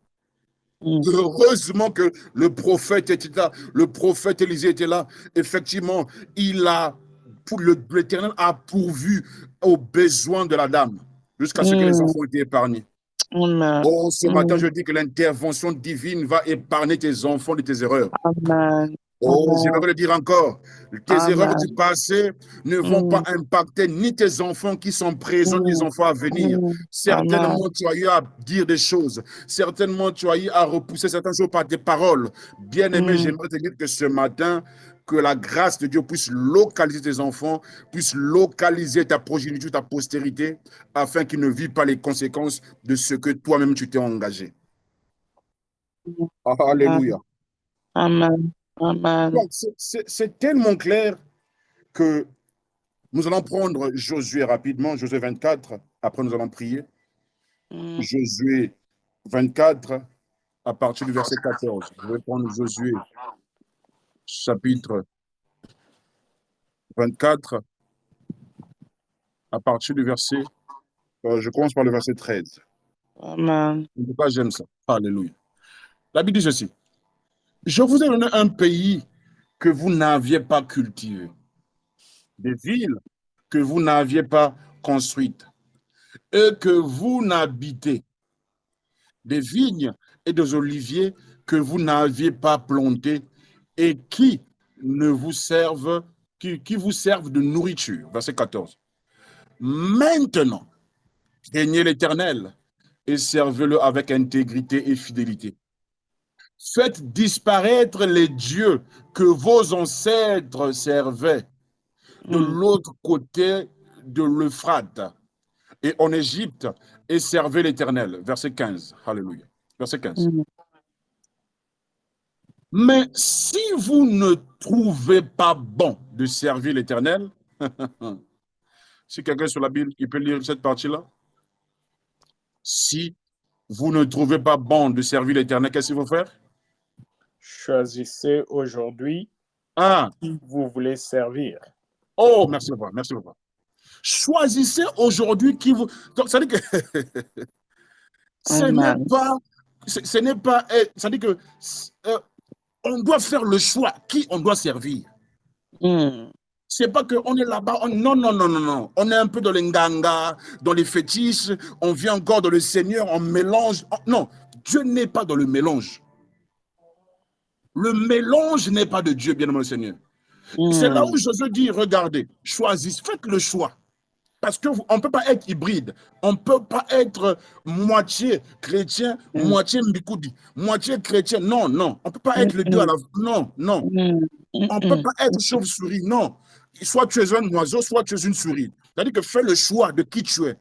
Heureusement que le prophète était là. Le prophète Élisée était là. Effectivement, l'Éternel a pourvu aux besoins de la dame jusqu'à ce que les enfants aient été épargnés. Oh, ce matin, je dis que l'intervention divine va épargner tes enfants de tes erreurs. Amen. Oh, je vais le dire encore. Tes erreurs du passé ne vont pas impacter ni tes enfants qui sont présents, ni les enfants à venir. Certainement, tu as eu à dire des choses. Certainement, tu as eu à repousser certaines choses par tes paroles. Bien-aimé, j'aimerais te dire que ce matin, que la grâce de Dieu puisse localiser tes enfants, puisse localiser ta progéniture, ta postérité, afin qu'ils ne vivent pas les conséquences de ce que toi-même tu t'es engagé. Alléluia. Amen. Amen. C'est tellement clair que nous allons prendre Josué rapidement, Josué 24, après nous allons prier. Josué 24, à partir du verset 14. Je vais prendre Josué, chapitre 24, à partir du verset, je commence par le verset 13. Amen. En tout cas, j'aime ça. Alléluia. La Bible dit ceci. Je vous ai donné un pays que vous n'aviez pas cultivé, des villes que vous n'aviez pas construites et que vous n'habitez, des vignes et des oliviers que vous n'aviez pas plantés et qui vous servent de nourriture. Verset 14. Maintenant, craignez l'Éternel et servez-le avec intégrité et fidélité. Faites disparaître les dieux que vos ancêtres servaient de l'autre côté de l'Euphrate et en Égypte et servez l'Éternel. Verset 15. Alléluia. Verset 15. Mais si vous ne trouvez pas bon de servir l'Éternel, si quelqu'un sur la Bible, il peut lire cette partie-là. Si vous ne trouvez pas bon de servir l'Éternel, qu'est-ce qu'il faut faire? Choisissez aujourd'hui qui vous voulez servir. Oh, merci beaucoup, merci beaucoup. Choisissez aujourd'hui qui vous... Donc, ça dit que ce n'est pas... Ça dit que on doit faire le choix qui on doit servir. C'est pas qu'on est là-bas, non, non, non, non, non. On est un peu dans les nganga, dans les fétiches, on vient encore dans le Seigneur, on mélange. Non, Dieu n'est pas dans le mélange. Le mélange n'est pas de Dieu, bien aimé le Seigneur. C'est là où Jésus dit, regardez, choisissez, faites le choix. Parce qu'on ne peut pas être hybride. On ne peut pas être moitié chrétien, moitié mbikoudi, moitié chrétien. Non, non. On ne peut pas être les deux à la fois. Non, non. On ne peut pas être chauve-souris. Non. Soit tu es un oiseau, soit tu es une souris. C'est-à-dire que fais le choix de qui tu es.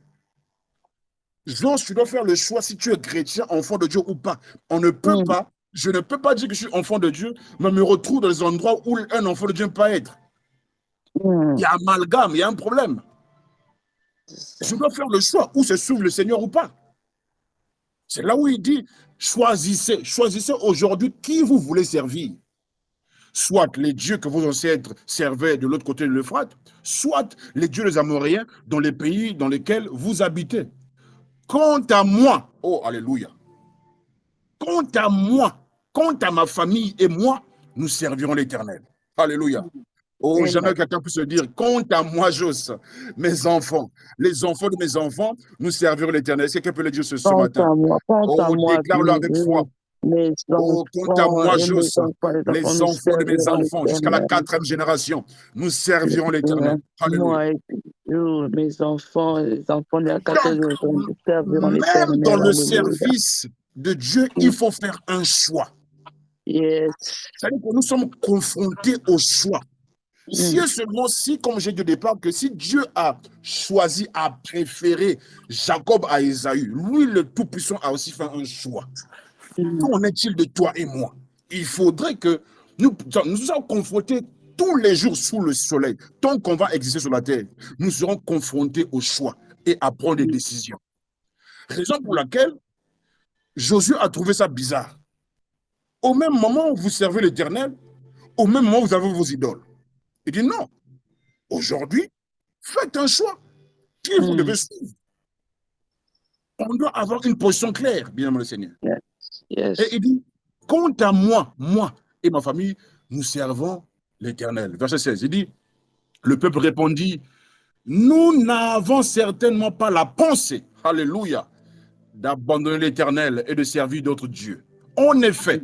Genre, tu dois faire le choix si tu es chrétien, enfant de Dieu ou pas. On ne peut pas. Je ne peux pas dire que je suis enfant de Dieu, mais me retrouve dans les endroits où un enfant de Dieu ne peut pas être. Il y a amalgame, il y a un problème. Je dois faire le choix où se trouve le Seigneur ou pas. C'est là où il dit, choisissez aujourd'hui qui vous voulez servir. soit les dieux que vos ancêtres servaient de l'autre côté de l'Euphrate, soit les dieux des Amoréens dans les pays dans lesquels vous habitez. Quant à moi, oh alléluia, quant à moi, quant à ma famille et moi, nous servirons l'Éternel. Alléluia. Oh, jamais quelqu'un peut se dire, quant à moi, Jos, mes enfants, les enfants de mes enfants, nous servirons l'Éternel. Est-ce que quelqu'un peut le dire ce matin? Oh, déclare-le avec foi. Oh, quant à moi, Jos, les enfants de mes enfants, jusqu'à la 4e génération, nous servirons l'Éternel. Alléluia. Mes enfants, les enfants de la 4e génération, nous servirons l'Éternel. Même dans le service de Dieu, il faut faire un choix. Yes. C'est-à-dire que nous sommes confrontés au choix. Si et seulement si, comme j'ai dit au départ, que si Dieu a choisi, a préféré Jacob à Ésaü, lui, le Tout-Puissant, a aussi fait un choix. Qu'en est-il de toi et moi? Il faudrait que nous soyons confrontés tous les jours sous le soleil. Tant qu'on va exister sur la terre, nous serons confrontés au choix et à prendre des décisions. Raison pour laquelle Josué a trouvé ça bizarre. Au même moment où vous servez l'Éternel, au même moment où vous avez vos idoles. Il dit non, aujourd'hui, faites un choix. Qui vous devez suivre? On doit avoir une position claire, bien aimé le Seigneur. Yes. Et il dit, quant à moi et ma famille, nous servons l'Éternel. Verset 16, il dit, le peuple répondit, nous n'avons certainement pas la pensée, alléluia, d'abandonner l'Éternel et de servir d'autres dieux. En effet,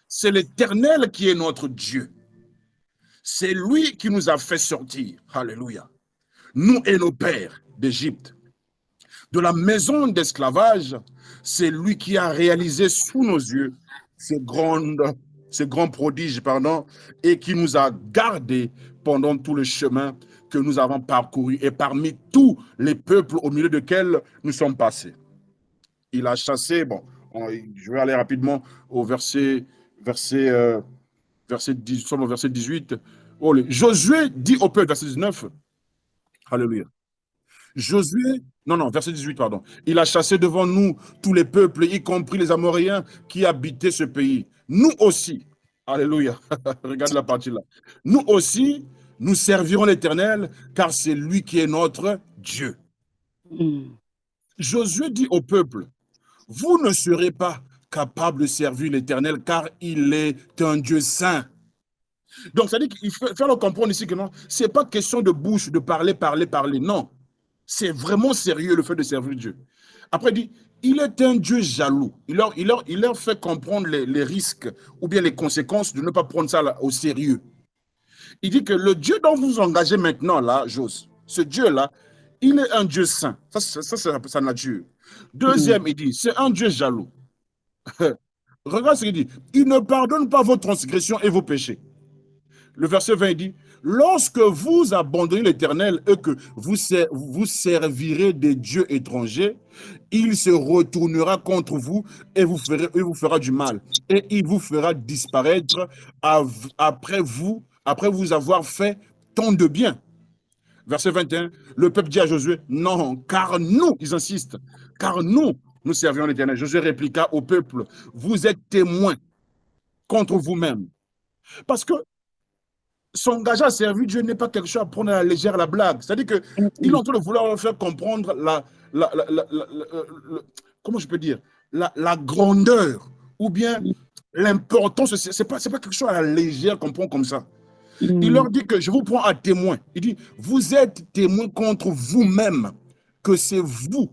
c'est l'Éternel qui est notre Dieu. C'est lui qui nous a fait sortir, alléluia, nous et nos pères d'Égypte. De la maison d'esclavage, c'est lui qui a réalisé sous nos yeux ces grands prodiges, et qui nous a gardés pendant tout le chemin que nous avons parcouru et parmi tous les peuples au milieu desquels nous sommes passés. Il a chassé, je vais aller rapidement au verset 18. Oh, Josué dit au peuple, verset 19, alléluia. Verset 18, pardon. Il a chassé devant nous tous les peuples, y compris les Amoréens qui habitaient ce pays. Nous aussi, alléluia, regarde la partie là. Nous aussi, nous servirons l'Éternel, car c'est lui qui est notre Dieu. Josué dit au peuple, vous ne serez pas capables de servir l'Éternel, car il est un Dieu saint. Donc, ça dit qu'il faut faire le comprendre ici que non, ce n'est pas question de bouche, de parler, non. C'est vraiment sérieux le fait de servir Dieu. Après, il dit, il est un Dieu jaloux. Il leur fait comprendre les risques ou bien les conséquences de ne pas prendre ça au sérieux. Il dit que le Dieu dont vous vous engagez maintenant, là, Jos, ce Dieu-là, il est un Dieu saint. Ça c'est sa nature. Deuxième, il dit, c'est un Dieu jaloux. Regarde ce qu'il dit. Il ne pardonne pas vos transgressions et vos péchés. Le verset 20 dit, lorsque vous abandonnez l'Éternel et que vous servirez des dieux étrangers, il se retournera contre vous et vous fera du mal. Et il vous fera disparaître après vous avoir fait tant de bien. Verset 21, le peuple dit à Josué, non, car nous, ils insistent, car nous servirons l'Éternel. Josué répliqua au peuple, vous êtes témoins contre vous-même. Parce que s'engager à servir Dieu n'est pas quelque chose à prendre à la légère, à la blague. C'est-à-dire qu'il est en train de vouloir leur faire comprendre comment je peux dire, la grandeur ou bien l'importance. C'est pas quelque chose à la légère qu'on prend comme ça. Il leur dit que je vous prends à témoin. Il dit, vous êtes témoins contre vous-même que c'est vous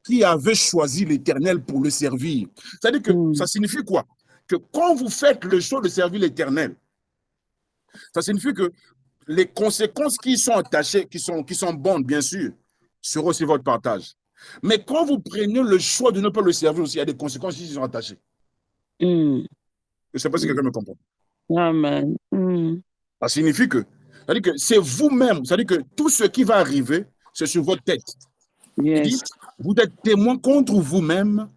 qui avez choisi l'Éternel pour le servir. C'est-à-dire que ça signifie quoi? Que quand vous faites le choix de servir l'Éternel, ça signifie que les conséquences qui sont attachées, qui sont bonnes, bien sûr, seront aussi votre partage. Mais quand vous prenez le choix de ne pas le servir aussi, il y a des conséquences qui sont attachées. Je ne sais pas si quelqu'un me comprend. Amen. Ça signifie que c'est vous-même, c'est-à-dire que tout ce qui va arriver, c'est sur votre tête. Yes. Il dit, vous êtes témoin contre vous-même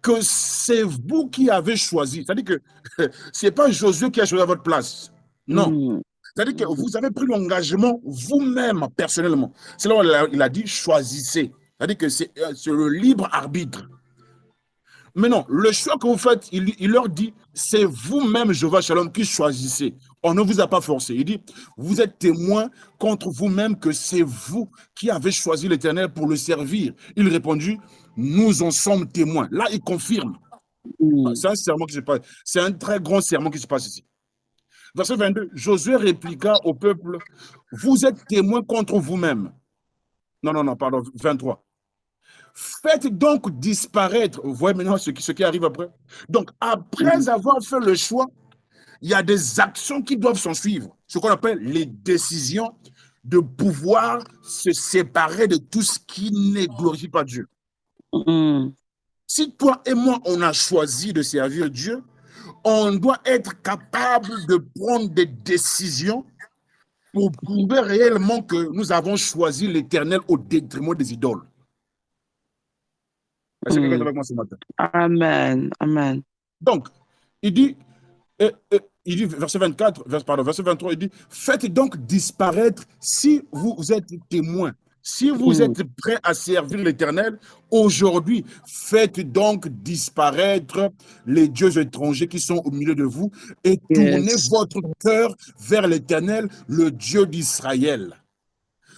que c'est vous qui avez choisi. C'est-à-dire que ce n'est pas Josué qui a choisi à votre place. Non. C'est-à-dire que vous avez pris l'engagement vous-même, personnellement. C'est là où il a dit choisissez. C'est-à-dire que c'est le libre arbitre. Maintenant, le choix que vous faites, il leur dit, c'est vous-même, Jéhovah Shalom, qui choisissez. On ne vous a pas forcé. Il dit, vous êtes témoin contre vous-même que c'est vous qui avez choisi l'Éternel pour le servir. Il répondit, nous en sommes témoins. Là, il confirme. C'est un serment qui se passe. C'est un très grand serment qui se passe ici. Verset 22, Josué répliqua au peuple, vous êtes témoins contre vous-même. Non, pardon, 23. Faites donc disparaître, vous voyez maintenant ce qui arrive après. Donc, après avoir fait le choix, il y a des actions qui doivent s'en suivre, ce qu'on appelle les décisions de pouvoir se séparer de tout ce qui ne glorifie pas Dieu. Si toi et moi, on a choisi de servir Dieu, on doit être capable de prendre des décisions pour prouver réellement que nous avons choisi l'Éternel au détriment des idoles. Est-ce que quelqu'un est avec moi ce matin? Amen. Amen. Donc, il dit, verset 24, verset 23, il dit, faites donc disparaître si vous êtes témoins. Si vous êtes prêts à servir l'Éternel, aujourd'hui, faites donc disparaître les dieux étrangers qui sont au milieu de vous et tournez votre cœur vers l'Éternel, le Dieu d'Israël.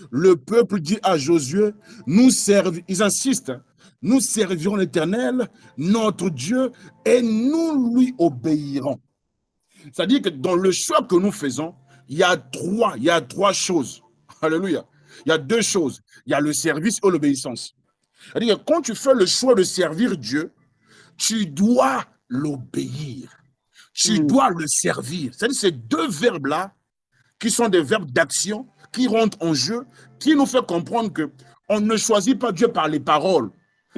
Le peuple dit à Josué, ils insistent, nous servirons l'Éternel, notre Dieu, et nous lui obéirons. C'est-à-dire que dans le choix que nous faisons, il y a trois choses. Alléluia. Il y a deux choses. Il y a le service et l'obéissance. C'est-à-dire que quand tu fais le choix de servir Dieu, tu dois l'obéir. Tu dois le servir. C'est-à-dire ces deux verbes-là, qui sont des verbes d'action, qui rentrent en jeu, qui nous fait comprendre qu'on ne choisit pas Dieu par les paroles.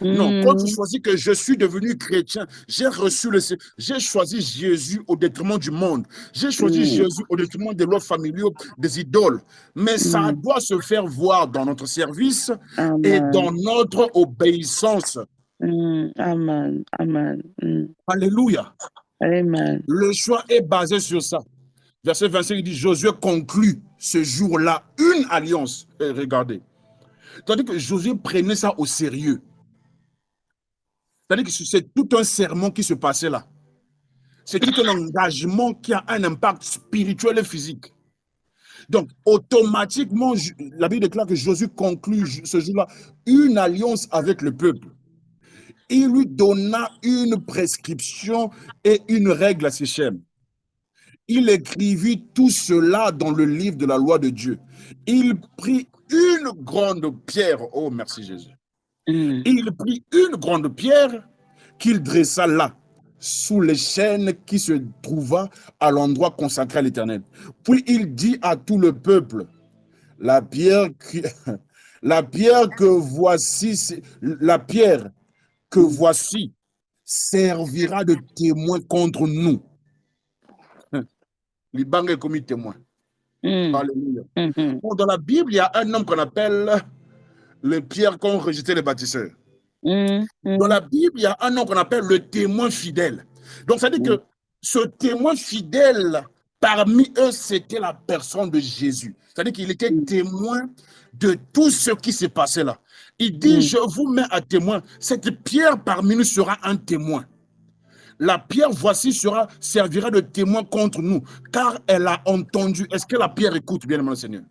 Non, quand tu choisis que je suis devenu chrétien, j'ai choisi Jésus au détriment du monde. J'ai choisi Jésus au détriment des lois familiaux, des idoles. Mais ça doit se faire voir dans notre service et dans notre obéissance. Amen. Amen. Alléluia. Amen. Le choix est basé sur ça. Verset 25, il dit, Josué conclut ce jour-là une alliance. Et regardez. Tandis que Josué prenait ça au sérieux. C'est-à-dire que c'est tout un serment qui se passait là. C'est tout un engagement qui a un impact spirituel et physique. Donc, automatiquement, la Bible déclare que Josué conclut ce jour-là une alliance avec le peuple. Il lui donna une prescription et une règle à ses chaînes. Il écrivit tout cela dans le livre de la loi de Dieu. Il prit une grande pierre. Oh, merci Jésus. Il prit une grande pierre qu'il dressa là, sous les chaînes qui se trouva à l'endroit consacré à l'Éternel. Puis il dit à tout le peuple, la pierre que voici servira de témoin contre nous. Liban est commis témoin. Alléluia. Dans la Bible, il y a un homme qu'on appelle le Pierre qu'ont rejeté les bâtisseurs. Dans la Bible, il y a un homme qu'on appelle le témoin fidèle. Donc, ça veut dire que ce témoin fidèle, parmi eux, c'était la personne de Jésus. C'est-à-dire qu'il était témoin de tout ce qui s'est passé là. Il dit, je vous mets à témoin. Cette pierre parmi nous sera un témoin. La pierre, voici, servira de témoin contre nous, car elle a entendu. Est-ce que la pierre écoute bien, mon Seigneur?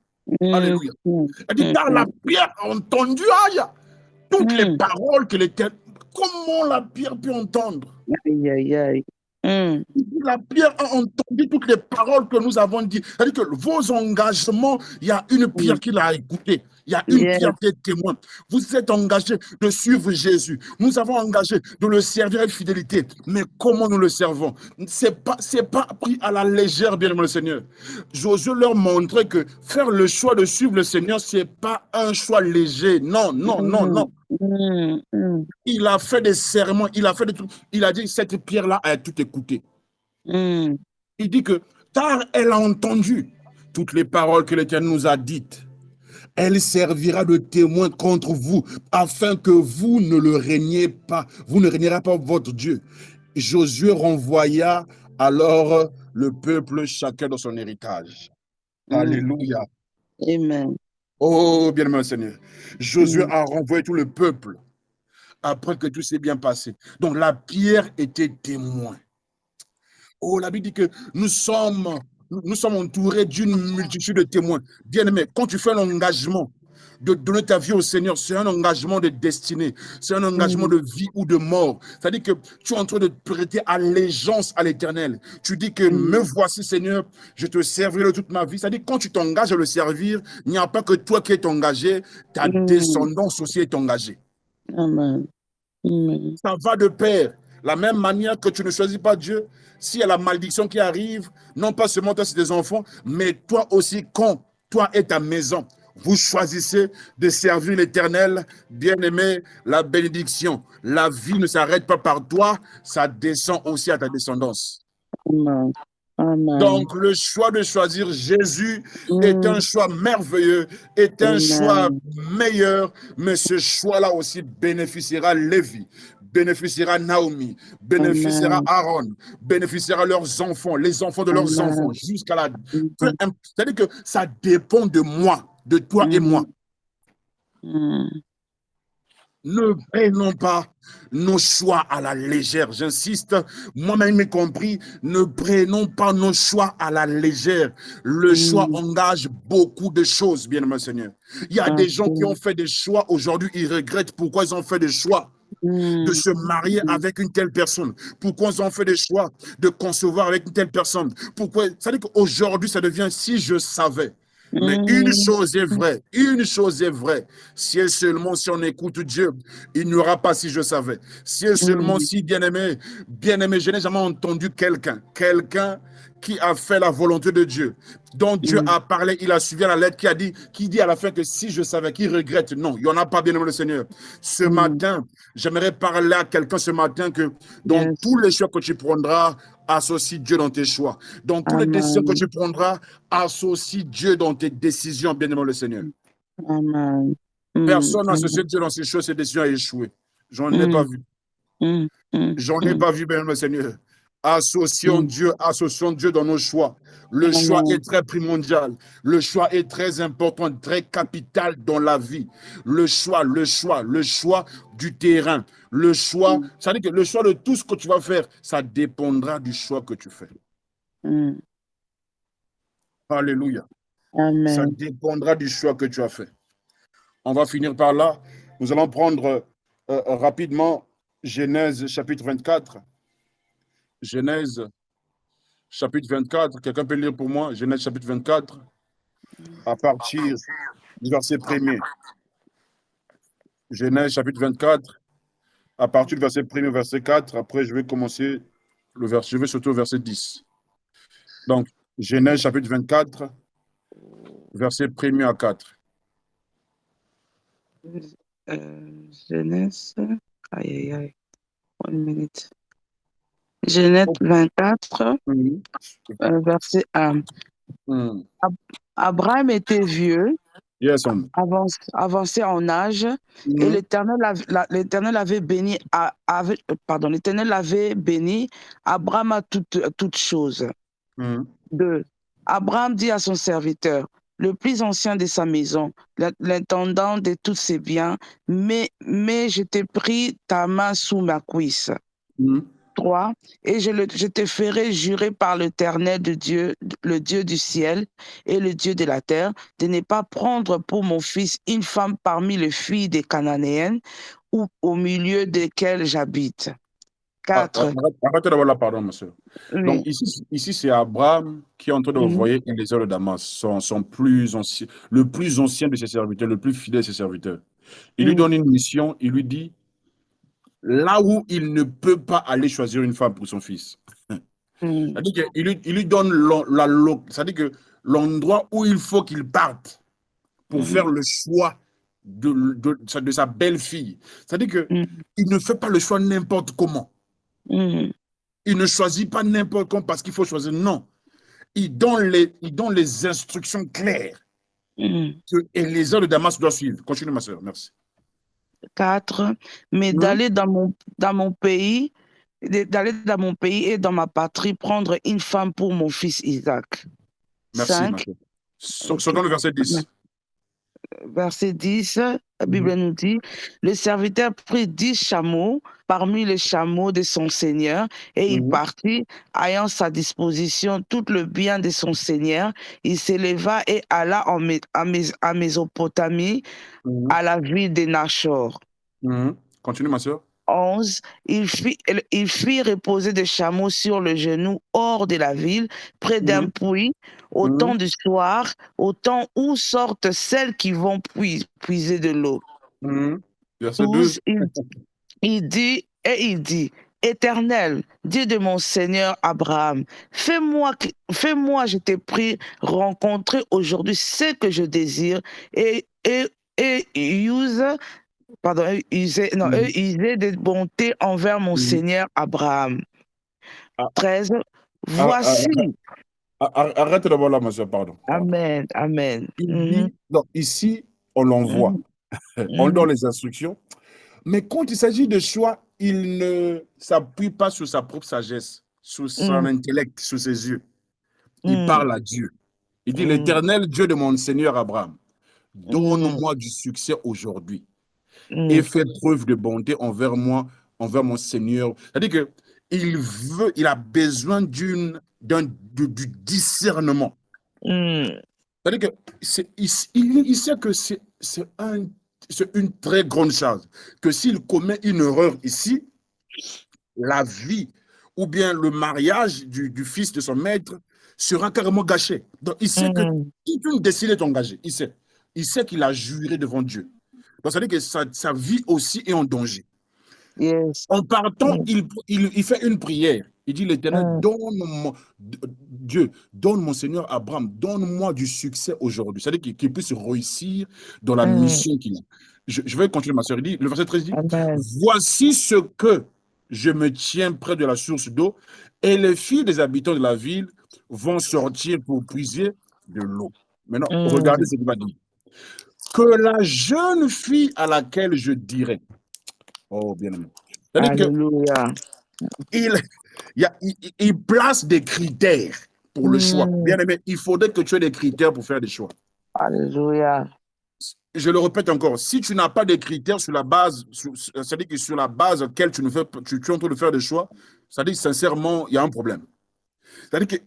Alléluia. Elle dit, car la pierre a entendu toutes les paroles que l'Éternel. Comment la pierre peut entendre? Aïe, aïe, aïe. La pierre a entendu toutes les paroles que nous avons dites. C'est-à-dire que vos engagements, il y a une pierre qui l'a écouté. Il y a une pierre qui est témoin. Vous êtes engagés de suivre Jésus. Nous avons engagé de le servir avec fidélité. Mais comment nous le servons? C'est pas pris à la légère, bien aimé le Seigneur. Josué leur montrait que faire le choix de suivre le Seigneur, c'est pas un choix léger. Non. Il a fait des serments, il a fait des trucs. Il a dit, cette pierre-là a tout écouté. Il dit que, car elle a entendu toutes les paroles que l'Éternel nous a dites, elle servira de témoin contre vous, afin que vous ne le régniez pas, vous ne régnerez pas votre Dieu. Josué renvoya alors le peuple chacun dans son héritage. Alléluia. Amen. Oh, bien-aimé Seigneur. Josué a renvoyé tout le peuple après que tout s'est bien passé. Donc la pierre était témoin. Oh, la Bible dit que nous sommes entourés d'une multitude de témoins. Bien-aimé, quand tu fais un engagement de donner ta vie au Seigneur, c'est un engagement de destinée, c'est un engagement de vie ou de mort. C'est-à-dire que tu es en train de prêter allégeance à l'Éternel. Tu dis que me voici, Seigneur, je te servirai toute ma vie. C'est-à-dire que quand tu t'engages à le servir, il n'y a pas que toi qui es engagé, ta descendance aussi est engagée. Amen. Ça va de pair. La même manière que tu ne choisis pas Dieu, s'il y a la malédiction qui arrive, non pas seulement toi et tes enfants, mais toi aussi, quand toi et ta maison, vous choisissez de servir l'Éternel, bien-aimé, la bénédiction, la vie ne s'arrête pas par toi, ça descend aussi à ta descendance. Amen. Amen. Donc, le choix de choisir Jésus est un choix merveilleux, est un choix meilleur, mais ce choix-là aussi bénéficiera Lévi, bénéficiera Naomi, bénéficiera Aaron, bénéficiera leurs enfants, les enfants de leurs enfants, jusqu'à la... C'est-à-dire que ça dépend de moi, de toi et moi. Ne prenons pas nos choix à la légère. J'insiste, moi-même y compris, ne prenons pas nos choix à la légère. Le choix engage beaucoup de choses, bien-aimé Seigneur. Il y a des gens qui ont fait des choix aujourd'hui, ils regrettent pourquoi ils ont fait des choix de se marier avec une telle personne. Pourquoi ils ont fait des choix de concevoir avec une telle personne. Pourquoi? Ça veut dire qu'aujourd'hui, ça devient si je savais. Mais une chose est vraie, si et seulement si on écoute Dieu, il n'y aura pas si je savais. Si et seulement si, bien-aimé, je n'ai jamais entendu quelqu'un qui a fait la volonté de Dieu, dont Dieu a parlé, il a suivi la lettre, qui dit à la fin que si je savais, qui regrette. Non, il n'y en a pas, bien-aimé le Seigneur. Ce matin, j'aimerais parler à quelqu'un ce matin que dans tous les choix que tu prendras, associe Dieu dans tes choix. Dans toutes les décisions que tu prendras, associe Dieu dans tes décisions, bien-aimé le Seigneur. Amen. Personne n'a associé Dieu dans ses choix, ses décisions a échoué. J'en ai pas vu. J'en ai pas vu, bien-aimé le Seigneur. Associons Dieu dans nos choix. Le choix est très primordial. Le choix est très important, très capital dans la vie. Le choix du terrain. Le choix, ça veut dire que le choix de tout ce que tu vas faire, ça dépendra du choix que tu fais. Alléluia. Amen. Ça dépendra du choix que tu as fait. On va finir par là. Nous allons prendre rapidement Genèse chapitre 24. Genèse chapitre 24. Quelqu'un peut lire pour moi? Genèse chapitre 24 à partir du verset 1er. Genèse chapitre 24 à partir du verset 1er, verset 4. Après, je vais commencer je vais sauter au verset 10. Donc, Genèse chapitre 24, verset 1er à 4. Genèse, aïe, 1 minute. Genèse 24, verset 1. Abraham était vieux, avancé en âge, et l'Éternel avait béni, l'Éternel avait béni Abraham à toutes choses. 2. Abraham dit à son serviteur, le plus ancien de sa maison, l'intendant de tous ses biens, mais je t'ai pris ta main sous ma cuisse. 3. Et je te ferai jurer par l'Éternel de Dieu, le Dieu du ciel et le Dieu de la terre, de ne pas prendre pour mon fils une femme parmi les filles des Cananéennes ou au milieu desquelles j'habite. 4. Arrêtez d'abord là, pardon, monsieur. Oui. Donc, ici c'est Abraham qui est en train de envoyer Eliezer de Damas, le plus ancien de ses serviteurs, le plus fidèle de ses serviteurs. Il lui donne une mission, il lui dit là où il ne peut pas aller choisir une femme pour son fils. C'est-à-dire qu'il lui donne c'est-à-dire que l'endroit où il faut qu'il parte pour faire le choix de sa belle-fille. C'est-à-dire qu'il ne fait pas le choix n'importe comment. Il ne choisit pas n'importe comment parce qu'il faut choisir. Non. Il donne les instructions claires que Eliezer de Damas doit suivre. Continue, ma soeur. Merci. 4. Mais d'aller dans mon pays et dans ma patrie prendre une femme pour mon fils Isaac. Merci. 5. Second le verset 10. verset 10, la Bible nous dit, le serviteur prit 10 chameaux parmi les chameaux de son Seigneur et il partit, ayant à sa disposition tout le bien de son Seigneur. Il s'éleva et alla à Mésopotamie, à la ville de Nachor. Continue, ma soeur. 11, il fit reposer des chameaux sur le genou hors de la ville, près d'un puits, au temps du soir, au temps où sortent celles qui vont puiser de l'eau. Verset 12, 2. il dit, Éternel, Dieu de mon Seigneur Abraham, fais-moi, je t'ai pris, rencontrer aujourd'hui ce que je désire et user de bonté envers mon Seigneur Abraham. 13, voici. Arrête d'abord là, ma soeur, pardon. Amen, amen. Il dit, donc ici, on l'envoie, on donne les instructions, mais quand il s'agit de choix, il ne s'appuie pas sur sa propre sagesse, sur son intellect, sur ses yeux. Il parle à Dieu. Il dit, l'Éternel Dieu de mon Seigneur Abraham, donne-moi du succès aujourd'hui et fais preuve de bonté envers moi, envers mon Seigneur. C'est-à-dire que il a besoin du discernement. C'est-à-dire que il sait que c'est une très grande chose, que s'il commet une erreur ici, la vie ou bien le mariage du fils de son maître sera carrément gâché. Donc, il sait que toute une destinée est engagée. Il sait qu'il a juré devant Dieu. Donc, ça veut dire que sa vie aussi est en danger. Yes. En partant, il fait une prière. Il dit, l'Éternel, Dieu, donne mon Seigneur Abraham, donne-moi du succès aujourd'hui. C'est-à-dire qu'il puisse réussir dans la mission qu'il a. Je vais continuer, ma soeur. Il dit, le verset 13 dit, voici ce que je me tiens près de la source d'eau et les filles des habitants de la ville vont sortir pour puiser de l'eau. Maintenant, regardez ce qu'il va dire. Que la jeune fille à laquelle je dirai, oh, bien aimé. C'est-à-dire qu'il place des critères pour le choix. Bien aimé, il faudrait que tu aies des critères pour faire des choix. Alléluia. Je le répète encore, si tu n'as pas de critères sur la base, c'est-à-dire que sur la base auquel tu es en train de faire des choix, c'est-à-dire que sincèrement, il y a un problème. C'est-à-dire que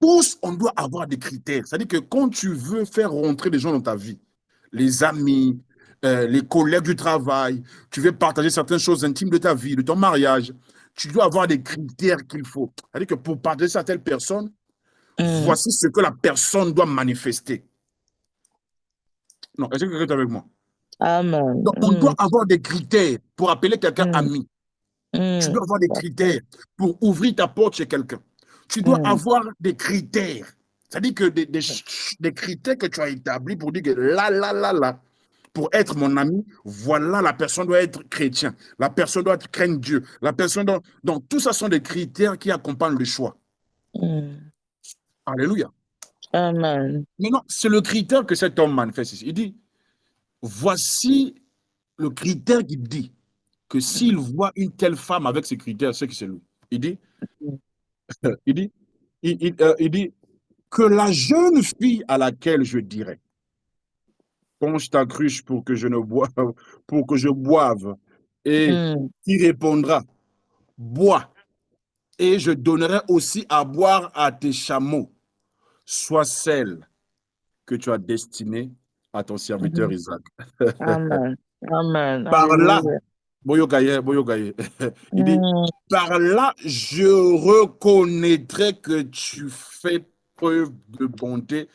tous, on doit avoir des critères. C'est-à-dire que quand tu veux faire rentrer des gens dans ta vie, les amis, les collègues du travail, tu veux partager certaines choses intimes de ta vie, de ton mariage, tu dois avoir des critères qu'il faut. C'est-à-dire que pour partager ça à telle personne, voici ce que la personne doit manifester. Non, est-ce que quelqu'un est avec moi? Amen. Donc, on doit avoir des critères pour appeler quelqu'un ami. Tu dois avoir des critères pour ouvrir ta porte chez quelqu'un. Tu dois avoir des critères. C'est-à-dire que des critères que tu as établis pour dire que là, pour être mon ami, voilà, la personne doit être chrétien. La personne doit craindre Dieu. La personne doit... Donc, tout ça sont des critères qui accompagnent le choix. Alléluia. Amen. Maintenant, c'est le critère que cet homme manifeste ici. Il dit, voici le critère qui dit que s'il voit une telle femme avec ces critères, c'est que c'est lui. Il dit, il dit que la jeune fille à laquelle je dirais, penche ta cruche pour que je boive, et qui répondra, bois, et je donnerai aussi à boire à tes chameaux, soit celle que tu as destinée à ton serviteur Isaac. Amen. Amen. Par là, Boyogaye. Il dit, par là, je reconnaîtrai que tu fais preuve de bonté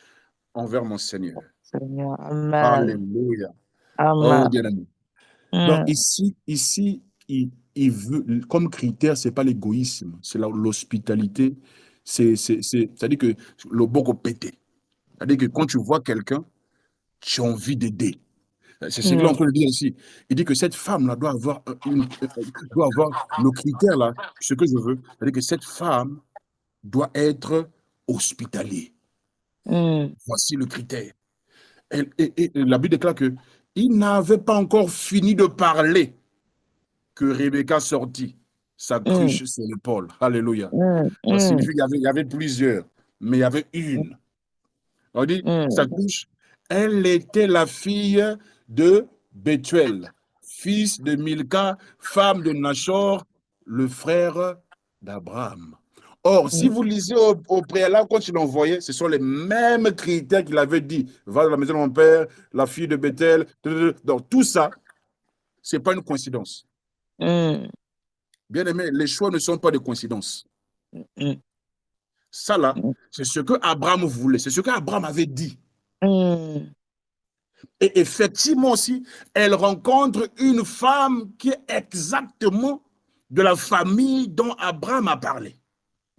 envers mon Seigneur. Seigneur. Amen. Alléluia. Amen. Oh, bien aimé. Donc ici, il veut, comme critère, c'est pas l'égoïsme, c'est l'hospitalité, c'est-à-dire que le boko pété. C'est-à-dire que quand tu vois quelqu'un, tu as envie d'aider. C'est ce qu'il est en train de dire ici. Il dit que cette femme-là doit avoir le critère là, ce que je veux. C'est-à-dire que cette femme doit être hospitalier. Voici le critère. Et la Bible déclare que il n'avait pas encore fini de parler que Rebecca sortit sa cruche sur l'épaule. Alléluia. Ça signifie qu'il y avait plusieurs, mais il y avait une. On dit, sa cruche, Elle était la fille de Bethuel, fils de Milka, femme de Nachor, le frère d'Abraham. Or, si vous lisez au préalable, quand il l'envoyait, ce sont les mêmes critères qu'il avait dit. Va dans la maison de mon père, la fille de Bethel. Donc, tout ça, ce n'est pas une coïncidence. Bien aimé, les choix ne sont pas de coïncidence. Ça, là, c'est ce que Abraham voulait. C'est ce qu'Abraham avait dit. Et effectivement aussi, elle rencontre une femme qui est exactement de la famille dont Abraham a parlé.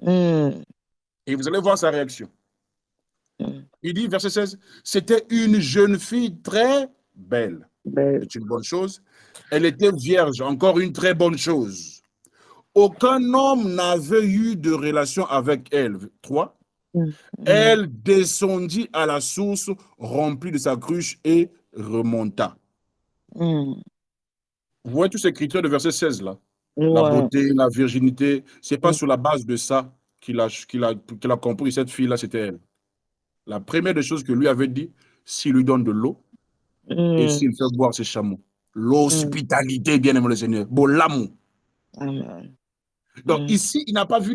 Et vous allez voir sa réaction. Il dit, verset 16, c'était une jeune fille très belle. C'est une bonne chose. Elle était vierge, encore une très bonne chose. Aucun homme n'avait eu de relation avec elle. 3. Elle descendit à la source, remplie de sa cruche et remonta. Vous voyez tous ces critères de verset 16 là. La beauté, la virginité, c'est pas sur la base de ça qu'il a compris cette fille-là, c'était elle. La première des choses que lui avait dit, s'il lui donne de l'eau et s'il fait boire ses chameaux. L'hospitalité, bien aimé le Seigneur. Bon, l'amour. Donc ici, il n'a pas vu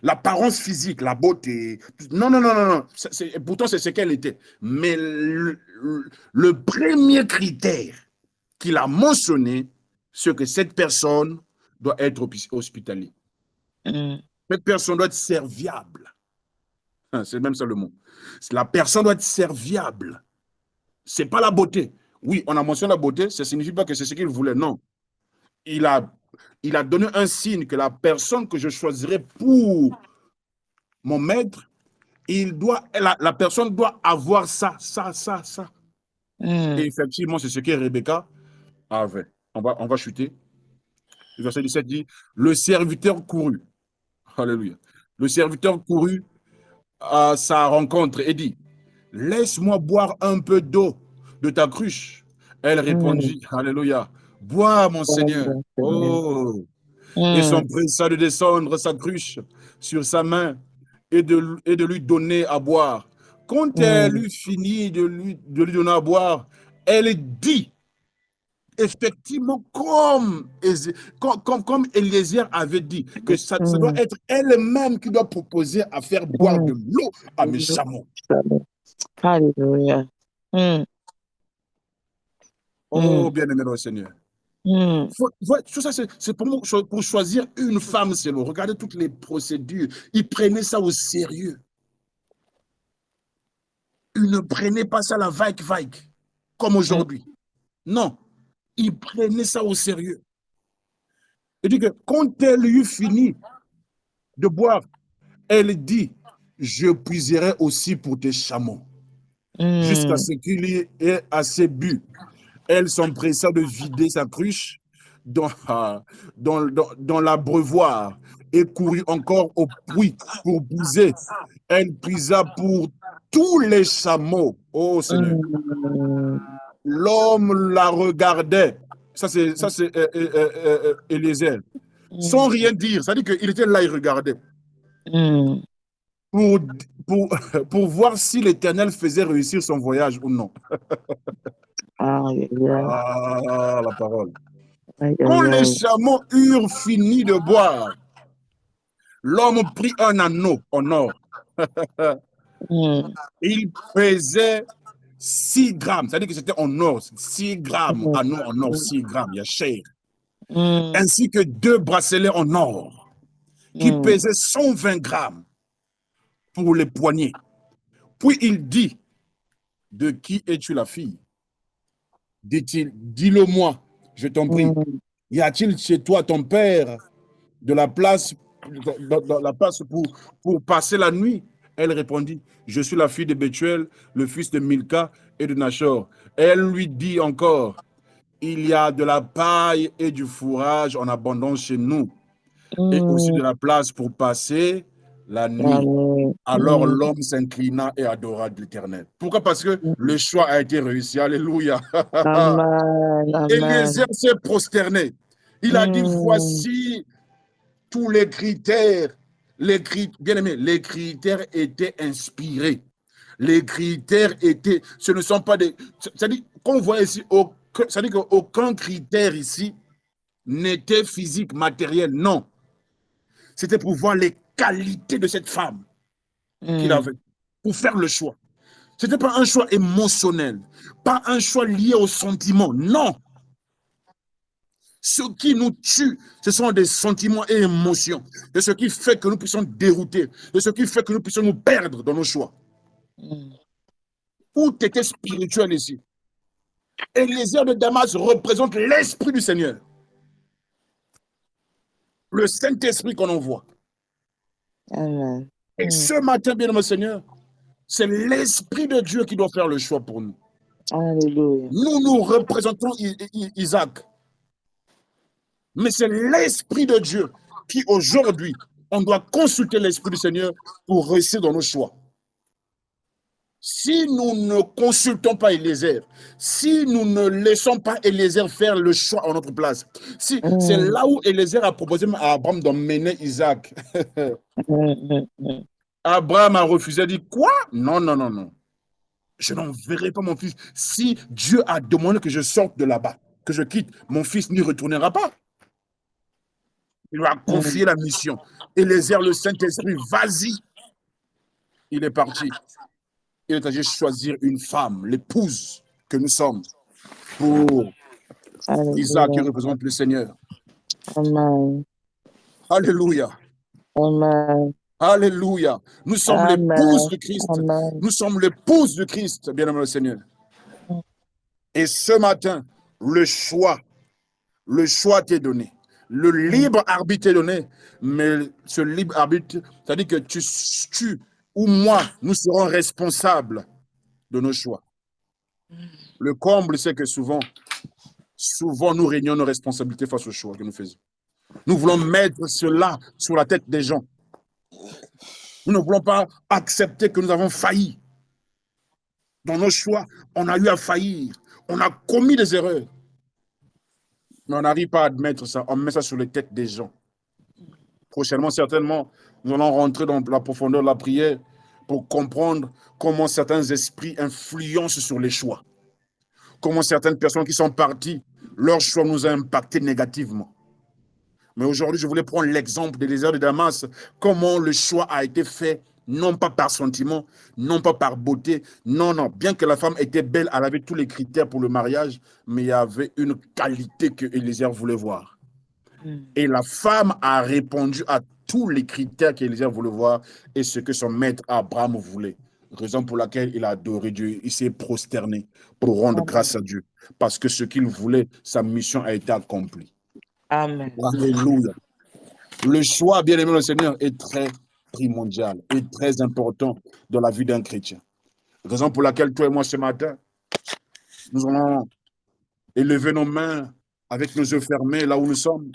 l'apparence physique, la beauté. Non. Pourtant, c'est ce qu'elle était. Mais le premier critère qu'il a mentionné, c'est que cette personne doit être hospitalière. Cette personne doit être serviable. C'est même ça le mot. La personne doit être serviable. Ce n'est pas la beauté. Oui, on a mentionné la beauté, ça ne signifie pas que c'est ce qu'il voulait. Non. Il a donné un signe que la personne que je choisirai pour mon maître, la personne doit avoir ça. Et effectivement, c'est ce que Rebecca avait. On va chuter. Le verset 17 dit, le serviteur courut. Alléluia. Le serviteur courut à sa rencontre et dit, laisse-moi boire un peu d'eau de ta cruche. Elle répondit, alléluia, bois mon Seigneur. Oh. Et s'empressa de descendre sa cruche sur sa main et de lui donner à boire. Quand elle eut fini de lui donner à boire, elle dit, effectivement, comme Eliezer avait dit, que ça doit être elle-même qui doit proposer à faire boire de l'eau à mes chameaux. Alléluia. Oh, bien-aimé dans le Seigneur. Tout ça, c'est pour choisir une femme, c'est long. Regardez toutes les procédures. Ils prenaient ça au sérieux. Ils ne prenaient pas ça la vague, comme aujourd'hui. Non. Ils prenaient ça au sérieux. Il dit que quand elle eut fini de boire, elle dit, je puiserai aussi pour tes chameaux. Jusqu'à ce qu'il y ait assez bu. Elle s'empressa de vider sa cruche dans l'abreuvoir et courut encore au puits pour puiser. Elle puisa pour tous les chameaux. Oh Seigneur. L'homme la regardait. Ça, c'est Eliezer. Sans rien dire. Ça dit qu'il était là, il regardait. Pour voir si l'Éternel faisait réussir son voyage ou non. La parole. Quand les chameaux eurent fini de boire, l'homme prit un anneau en or. Il pesait 6 grammes. C'est-à-dire que c'était en or. 6 grammes, anneau en or, 6 grammes, il y a cher. Ainsi que 2 bracelets en or qui pesaient 120 grammes pour les poignets. Puis il dit, de qui es-tu la fille? Dit-il, dis-le-moi, je t'en prie. Y a-t-il chez toi ton père de la place, dans la place pour passer la nuit? Elle répondit, je suis la fille de Bethuel, le fils de Milka et de Nachor. Elle lui dit encore, il y a de la paille et du fourrage en abondance chez nous, et aussi de la place pour passer la nuit. Alors l'homme s'inclina et adora l'Éternel. Pourquoi? Parce que le choix a été réussi. Alléluia. Eliezer s'est prosterné. Il a dit, voici tous les critères. Bien aimé, les critères étaient inspirés. Les critères étaient, ce ne sont pas des... C'est-à-dire qu'on voit ici, c'est-à-dire qu'aucun critère ici n'était physique, matériel, non. C'était pour voir les qualités de cette femme qu'il avait, pour faire le choix. Ce n'était pas un choix émotionnel, pas un choix lié au sentiment, non. Ce qui nous tue, ce sont des sentiments et émotions. C'est ce qui fait que nous puissions dérouter. C'est ce qui fait que nous puissions nous perdre dans nos choix. Tout était spirituel ici. Eliezer de Damas représente l'Esprit du Seigneur. Le Saint-Esprit qu'on envoie. Amen. Et ce matin, bien-aimé Seigneur, c'est l'Esprit de Dieu qui doit faire le choix pour nous. Alléluia. Nous représentons Isaac. Mais c'est l'Esprit de Dieu qui, aujourd'hui, on doit consulter l'Esprit du Seigneur pour réussir dans nos choix. Si nous ne consultons pas Eliezer, si nous ne laissons pas Eliezer faire le choix à notre place, si c'est là où Eliezer a proposé à Abraham d'emmener Isaac. Abraham a refusé, a dit quoi? Non, non, non, non. Je n'enverrai pas mon fils. Si Dieu a demandé que je sorte de là-bas, que je quitte, mon fils n'y retournera pas. Il lui a confié la mission. Eliezer, le Saint-Esprit, vas-y. Il est parti. Il est allé choisir une femme, l'épouse que nous sommes, pour Isaac qui représente le Seigneur. Amen. Alléluia. Amen. Alléluia. Nous sommes l'épouse de Christ. Amen. Nous sommes l'épouse de Christ, bien-aimé le Seigneur. Et ce matin, le choix t'est donné. Le libre arbitre est donné, mais ce libre arbitre, c'est-à-dire que tu ou moi, nous serons responsables de nos choix. Le comble, c'est que souvent, nous régnons nos responsabilités face aux choix que nous faisons. Nous voulons mettre cela sur la tête des gens. Nous ne voulons pas accepter que nous avons failli. Dans nos choix, on a eu à faillir. On a commis des erreurs. Mais on n'arrive pas à admettre ça. On met ça sur les têtes des gens. Prochainement, certainement, nous allons rentrer dans la profondeur de la prière pour comprendre comment certains esprits influencent sur les choix. Comment certaines personnes qui sont parties, leur choix nous a impactés négativement. Mais aujourd'hui, je voulais prendre l'exemple d'Eliezer de Damas, comment le choix a été fait, non pas par sentiment, non pas par beauté, non, non. Bien que la femme était belle, elle avait tous les critères pour le mariage, mais il y avait une qualité que Eliezer voulait voir. Et la femme a répondu à tous les critères qu'Eliezer voulait voir et ce que son maître Abraham voulait. Raison pour laquelle il a adoré Dieu, il s'est prosterné pour rendre grâce à Dieu. Parce que ce qu'il voulait, sa mission a été accomplie. Amen. Alléluia. Le choix, bien aimé le Seigneur, est très primordial et très important dans la vie d'un chrétien. Raison pour laquelle toi et moi ce matin, nous allons élever nos mains avec nos yeux fermés là où nous sommes.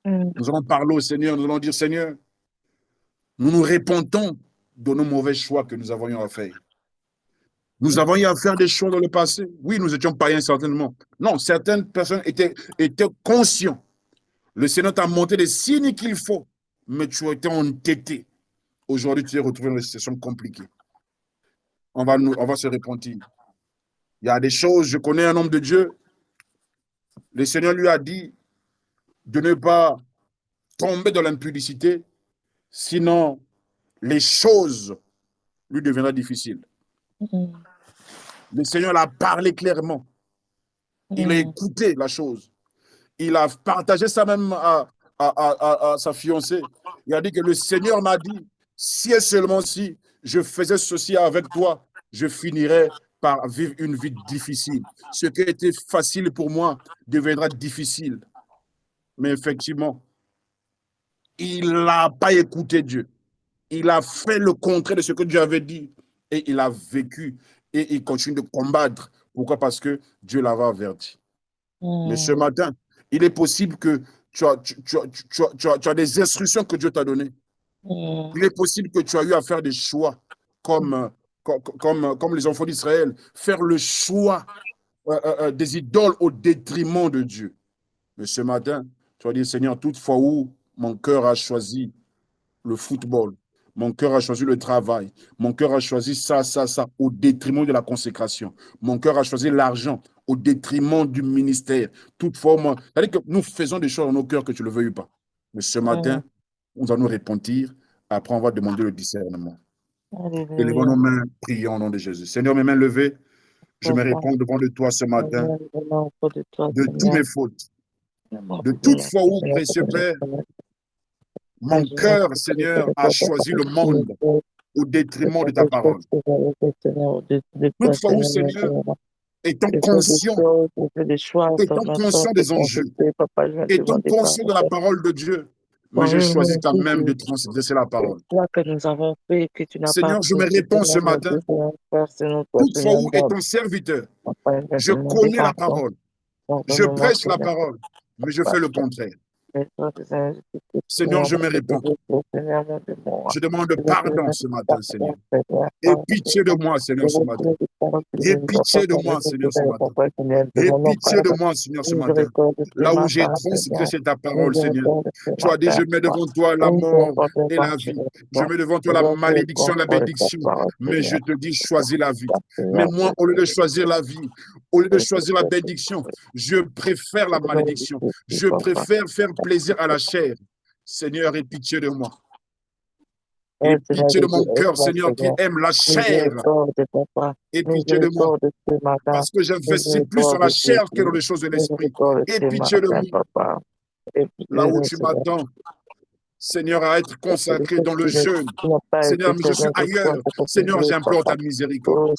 Nous allons parler au Seigneur, nous allons dire Seigneur, nous nous répentons de nos mauvais choix que nous avons eu à faire. Nous avons eu à faire des choix dans le passé. Oui, nous étions païens certainement. Non, certaines personnes étaient conscients. Le Seigneur t'a montré des signes qu'il faut, mais tu as été entêté. Aujourd'hui, tu es retrouvé dans une situation compliquée. On va se repentir. Il y a des choses, je connais un homme de Dieu. Le Seigneur lui a dit de ne pas tomber dans l'impudicité, sinon les choses lui deviendront difficiles. Le Seigneur l'a parlé clairement. Il a écouté la chose. Il a partagé ça même à sa fiancée. Il a dit que le Seigneur m'a dit, si et seulement si je faisais ceci avec toi, je finirais par vivre une vie difficile. Ce qui était facile pour moi deviendra difficile. Mais effectivement, il n'a pas écouté Dieu. Il a fait le contraire de ce que Dieu avait dit. Et il a vécu. Et il continue de combattre. Pourquoi? Parce que Dieu l'avait averti. Mais ce matin, il est possible que tu as des instructions que Dieu t'a données. Il est possible que tu as eu à faire des choix comme les enfants d'Israël. Faire le choix des idoles au détriment de Dieu. Mais ce matin, tu vas dire, Seigneur, toutefois où mon cœur a choisi le football, Mon cœur a choisi le travail. Mon cœur a choisi ça, au détriment de la consécration. Mon cœur a choisi l'argent au détriment du ministère. Toutefois, c'est-à-dire que nous faisons des choses dans nos cœurs que tu le veuilles pas. Mais ce matin, nous allons repentir. Après, on va demander le discernement. Élevons nos mains, prions au nom de Jésus. Seigneur, mes mains levées, je me réponds devant de toi ce matin de toutes mes fautes, de toute fois où, précieux Père, mon cœur, Seigneur, a choisi le monde au détriment de ta parole. Toutefois où, Seigneur, étant conscient des enjeux, étant conscient de la parole de Dieu, mais j'ai choisi quand même de transgresser la parole. Seigneur, je me réponds ce matin, toutefois où, étant serviteur, je connais la parole, je prêche la parole, mais je fais le contraire. Seigneur, je me réponds. Je demande pardon ce matin, Seigneur. Aie pitié de moi, Seigneur, ce matin. Aie pitié de moi, Seigneur, ce matin. Aie pitié de moi, Seigneur, ce matin. Là où j'ai transgressé ta parole, Seigneur. Tu as dit, je mets devant toi la mort et la vie. Je mets devant toi la malédiction, la bénédiction. Mais je te dis, choisis la vie. Mais moi, au lieu de choisir la vie, au lieu de choisir la bénédiction, je préfère la malédiction. Je préfère faire plaisir à la chair. Seigneur, aie pitié de moi. Aie pitié de mon cœur, Seigneur, qui aime la chair. Aie pitié de moi. Parce que j'investis plus sur la chair que dans les choses de l'esprit. Aie pitié de moi. Là où tu m'attends, Seigneur, à être consacré dans le jeûne. Seigneur, mais je suis ailleurs. Seigneur, j'implore ta miséricorde.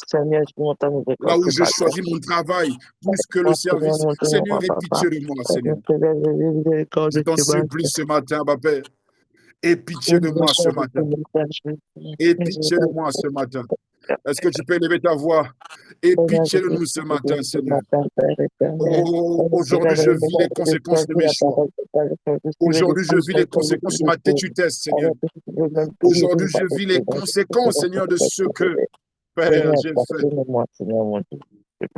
Là où je choisis mon travail plus que le service. Seigneur, aie pitié de moi, Seigneur. Je t'en supplie ce matin, ma Père. Aie pitié de moi ce matin. Aie pitié de moi ce matin. Est-ce que tu peux élever ta voix? Aie pitié de nous ce matin, Seigneur. Oh, aujourd'hui, je vis les conséquences de mes choix. Aujourd'hui, je vis les conséquences de ma têtutesse, Seigneur. Aujourd'hui, je vis les conséquences, Seigneur, de ce que, Père, j'ai fait.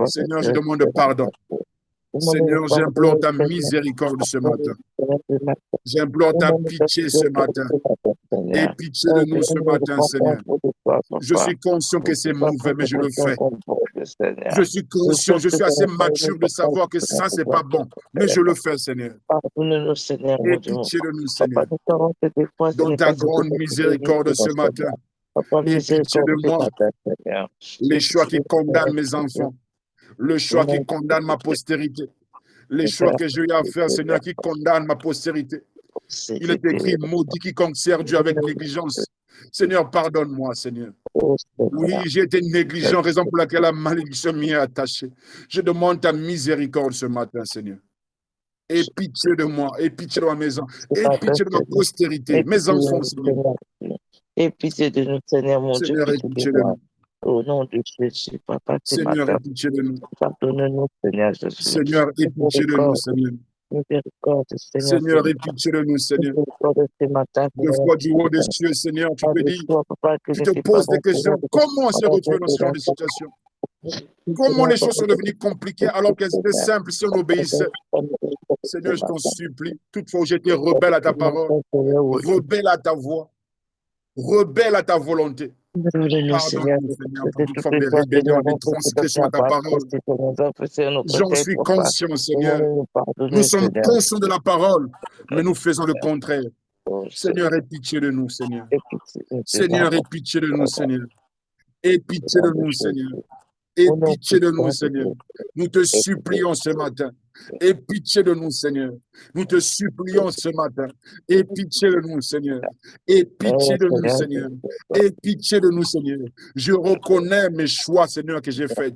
Seigneur, je demande pardon. Seigneur, j'implore ta miséricorde ce matin. J'implore ta pitié ce matin. Aie pitié de nous ce matin, Seigneur. Je suis conscient que c'est mauvais, mais je le fais. Je suis conscient, je suis assez mature de savoir que ça, c'est pas bon, mais je le fais, Seigneur. Aie pitié de nous, Seigneur. Dans ta grande miséricorde ce matin. Aie pitié de moi. Les choix qui condamnent mes enfants. Le choix qui condamne ma postérité. Les choix que j'ai eu à faire, Seigneur, qui condamne ma postérité. Il est écrit, maudit quiconque sert Dieu avec négligence. Seigneur, pardonne-moi, Seigneur. Oui, j'ai été négligent, raison pour laquelle la malédiction m'y est attachée. Je demande ta miséricorde ce matin, Seigneur. Aie pitié de moi, aie pitié de ma maison, aie pitié de ma postérité, mes enfants, Seigneur. Aie pitié de nous, Seigneur, mon Dieu. Seigneur, aie pitié de nous. Au nom de Jésus, Papa, Seigneur, aie pitié de nous. Pardonne-nous, Seigneur Jésus. Seigneur, aie pitié de nous, Seigneur. Seigneur, aie pitié de nous, Seigneur. Deux fois du haut des cieux, Seigneur, tu te dis, tu te poses des questions. Comment on s'est retrouvé dans ce genre de situation? Comment les choses sont devenues compliquées alors qu'elles étaient simples si on obéissait? Seigneur, je t'en supplie. Toutefois, j'étais rebelle à ta parole, rebelle à ta voix, rebelle à ta volonté. Pardonne-nous, Seigneur, pour toute forme de rébellion, de transgression à ta parole. J'en suis conscient, Seigneur. Nous sommes conscients de la parole, mais nous faisons le contraire. Seigneur, aie pitié de nous, Seigneur. Seigneur, aie pitié de nous, Seigneur. Aie pitié de nous, Seigneur. Aie pitié de nous, Seigneur. Nous te supplions ce matin. Aie pitié de nous, Seigneur. Nous te supplions ce matin. Aie pitié de nous, Seigneur. Aie pitié de nous, Seigneur. Aie pitié de nous, Seigneur. Je reconnais mes choix, Seigneur, que j'ai faits.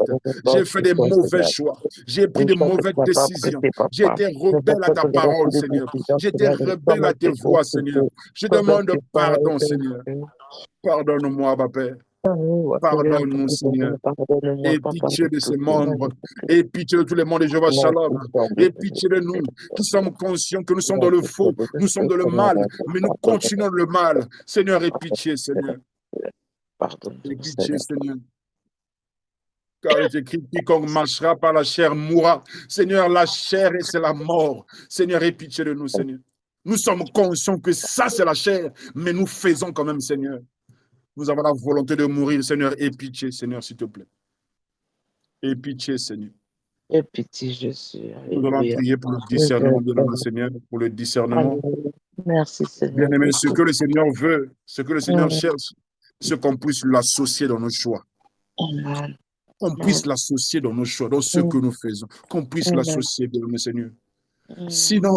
J'ai fait des mauvais choix. J'ai pris de mauvaises décisions. J'étais rebelle à ta parole, Seigneur. J'étais rebelle à tes voix, Seigneur. Je demande pardon, Seigneur. Pardonne-moi, ma Père. Pardonne-nous, Seigneur. Aie pitié de ces membres. Aie pitié de tous les membres de Jéhovah Shalom. Aie pitié de nous qui sommes conscients que nous sommes dans le faux, nous sommes dans le mal, mais nous continuons le mal. Seigneur, aie pitié, Seigneur. Aie pitié, Seigneur. Car il est écrit, quiconque marchera par la chair mourra. Seigneur, la chair, c'est la mort. Seigneur, aie pitié de nous, Seigneur. Nous sommes conscients que ça, c'est la chair, mais nous faisons quand même, Seigneur. Nous avons la volonté de mourir, Seigneur. Aie pitié, Seigneur, s'il te plaît. Aie pitié, Seigneur. Aie pitié, Jésus. Nous allons prier pour le discernement de notre Seigneur, pour le discernement. Merci, Seigneur. Bien-aimé, ce que le Seigneur veut, ce que le Seigneur cherche, c'est qu'on puisse l'associer dans nos choix. Amen. Qu'on puisse l'associer dans nos choix, dans ce que nous faisons. Qu'on puisse l'associer dans le Seigneur. Sinon,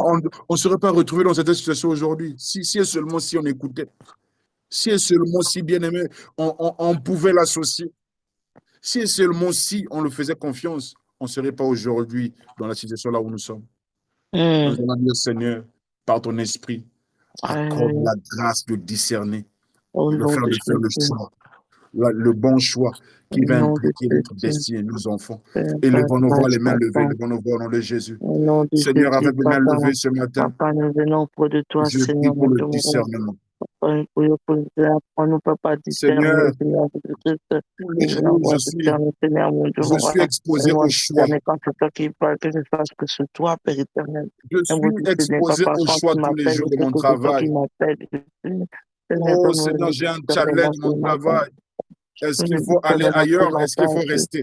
on ne serait pas retrouvé dans cette situation aujourd'hui. Si seulement si on écoutait. Si seulement si, bien-aimé, on pouvait l'associer. Si seulement si on le faisait confiance, on ne serait pas aujourd'hui dans la situation là où nous sommes. Nous allons dire, Seigneur, par ton esprit, accorde la grâce de discerner, de faire le choix, le bon choix qui va impliquer notre destinée, nos enfants. Élevons nos voix, les mains levées, élevons nos voix au nom de Jésus. Seigneur, avec les mains levées ce matin, Papa, nous venons auprès de toi, je Seigneur, prie pour le discernement. Papa, nous ne peut pas discerner, Seigneur Jésus-Christ. Tous les jours, je suis exposé au choix. Quand c'est toi qui parles, que je sache que c'est toi, Père éternel. Je suis exposé au choix tous les jours de mon travail. Oh Seigneur, j'ai un challenge dans mon travail. Est-ce qu'il faut aller ailleurs? Est-ce qu'il faut rester?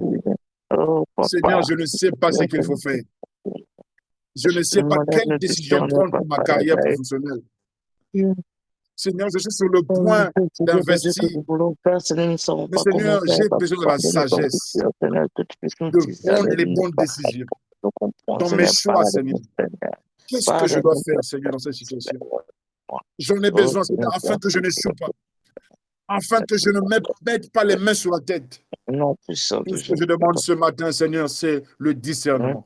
Seigneur, je ne sais pas ce qu'il faut faire. Je ne sais pas quelle décision prendre pour ma carrière professionnelle. Seigneur, je suis sur le point d'investir. Mais Seigneur, j'ai besoin de la sagesse, de prendre les bonnes décisions dans mes choix, Seigneur. Qu'est-ce que je dois faire, Seigneur, dans cette situation? J'en ai besoin, Seigneur, afin que je ne n'échoue pas, afin que je ne mette pas les mains sur la tête. Tout ce que je demande ce matin, Seigneur, c'est le discernement.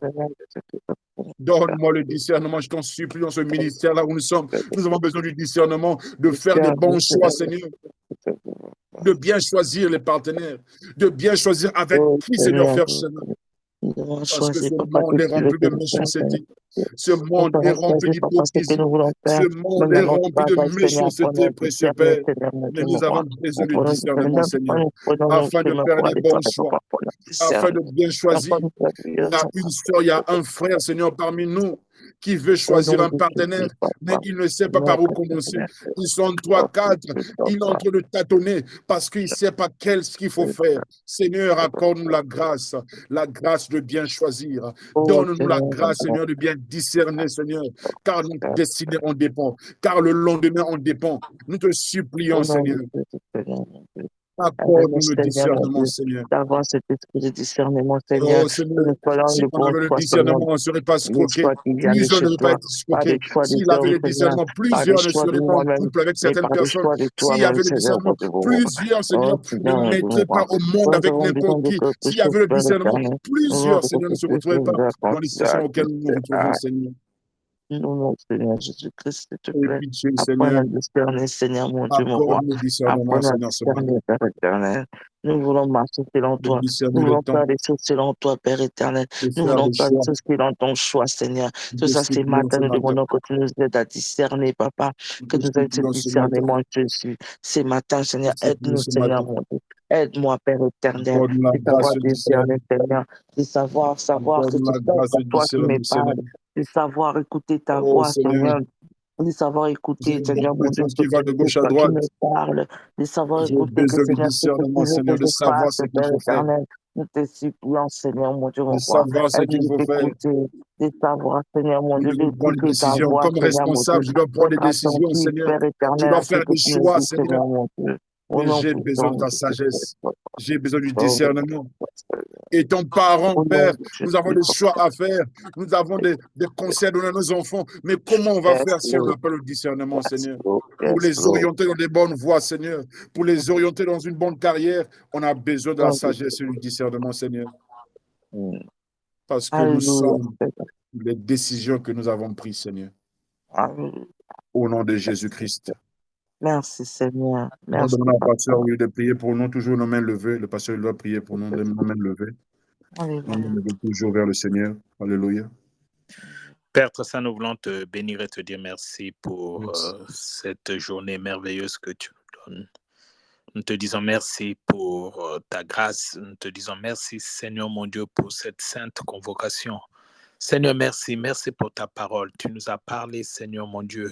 Donne-moi le discernement, je t'en supplie, dans ce ministère-là où nous sommes. Nous avons besoin du discernement, de faire des bons choix, Seigneur. De bien choisir les partenaires, de bien choisir avec qui, Seigneur, faire chemin. Parce que ce monde est rempli de méchanceté. Ce monde est rempli d'hypocrisie. Ce monde est rempli de méchanceté, précieux Père. Mais nous avons besoin du discernement, Seigneur, afin de faire des bons choix, afin de bien choisir. Il y a une soeur, il y a un frère, Seigneur, parmi nous, qui veut choisir un partenaire, mais il ne sait pas par où commencer. Ils sont 3, 4, il est en train de tâtonner parce qu'il ne sait pas ce qu'il faut faire. Seigneur, accorde-nous la grâce de bien choisir. Donne-nous la grâce, Seigneur, de bien discerner, Seigneur, car notre destinée en dépend, car le lendemain en dépend. Nous te supplions, Seigneur. Accorde-nous le discernement, Seigneur. D'avoir cet esprit de discernement, Seigneur. Oh, Seigneur, si on avait le discernement, on ne serait pas scroqué. Plusieurs ne seraient pas scroqués. S'il avait le discernement, plusieurs ne seraient pas en couple avec certaines personnes. S'il y avait le discernement, plusieurs, Seigneur, ne mettraient pas au monde avec n'importe qui. S'il y avait le discernement, plusieurs, Seigneur, ne se retrouveraient pas dans les situations auxquelles nous nous retrouvons, Seigneur. Non, Seigneur Jésus-Christ, s'il te plaît. Pitié, Apprends à discerner, Seigneur, mon Dieu, mon roi. Apprends à discerner, Père éternel. Nous voulons marcher selon toi. Nous voulons faire des choses selon toi, Père éternel. Nous voulons faire des choses selon ton choix, Seigneur. Tout ça, c'est matin, nous demandons que tu nous aides à discerner, Papa. Que nous aides ce discernement, Jésus. C'est matin, Seigneur, aide-nous, Seigneur, mon Dieu. Aide-moi, Père éternel, de savoir discerner, Seigneur. De savoir que c'est toi qui me parles. De savoir écouter ta voix, Seigneur. De savoir écouter, Seigneur, mon Dieu, qui va de gauche à droite. Me parle, de savoir écouter, que Seigneur, Seigneur, de savoir ce qu'il faut faire. Nous te supplions, Seigneur, mon Dieu, mon de savoir ce qu'il faut faire. De savoir, Seigneur, mon Dieu, d'écouter ta voix. Comme responsable, je dois prendre des décisions, Seigneur. Je dois faire des choix, Seigneur. Mais j'ai besoin de ta sagesse. J'ai besoin du discernement. Et ton parent, Père, nous avons des choix à faire. Nous avons des conseils à donner à nos enfants. Mais comment on va faire si on n'a pas le discernement, Seigneur? Pour les orienter dans des bonnes voies, Seigneur. Pour les orienter dans une bonne carrière, on a besoin de la sagesse et du discernement, Seigneur. Parce que nous sommes les décisions que nous avons prises, Seigneur. Au nom de Jésus-Christ. Merci, Seigneur. Merci. Nous demandons au pasteur de prier pour nous, toujours nos mains levées. Le pasteur doit prier pour nous, nos mains levées. Nos mains levées toujours vers le Seigneur. Alléluia. Père très saint, nous voulons te bénir et te dire merci pour cette journée merveilleuse que tu nous donnes. Nous te disons merci pour ta grâce. Nous te disons merci, Seigneur mon Dieu, pour cette sainte convocation. Seigneur, merci. Merci pour ta parole. Tu nous as parlé, Seigneur mon Dieu,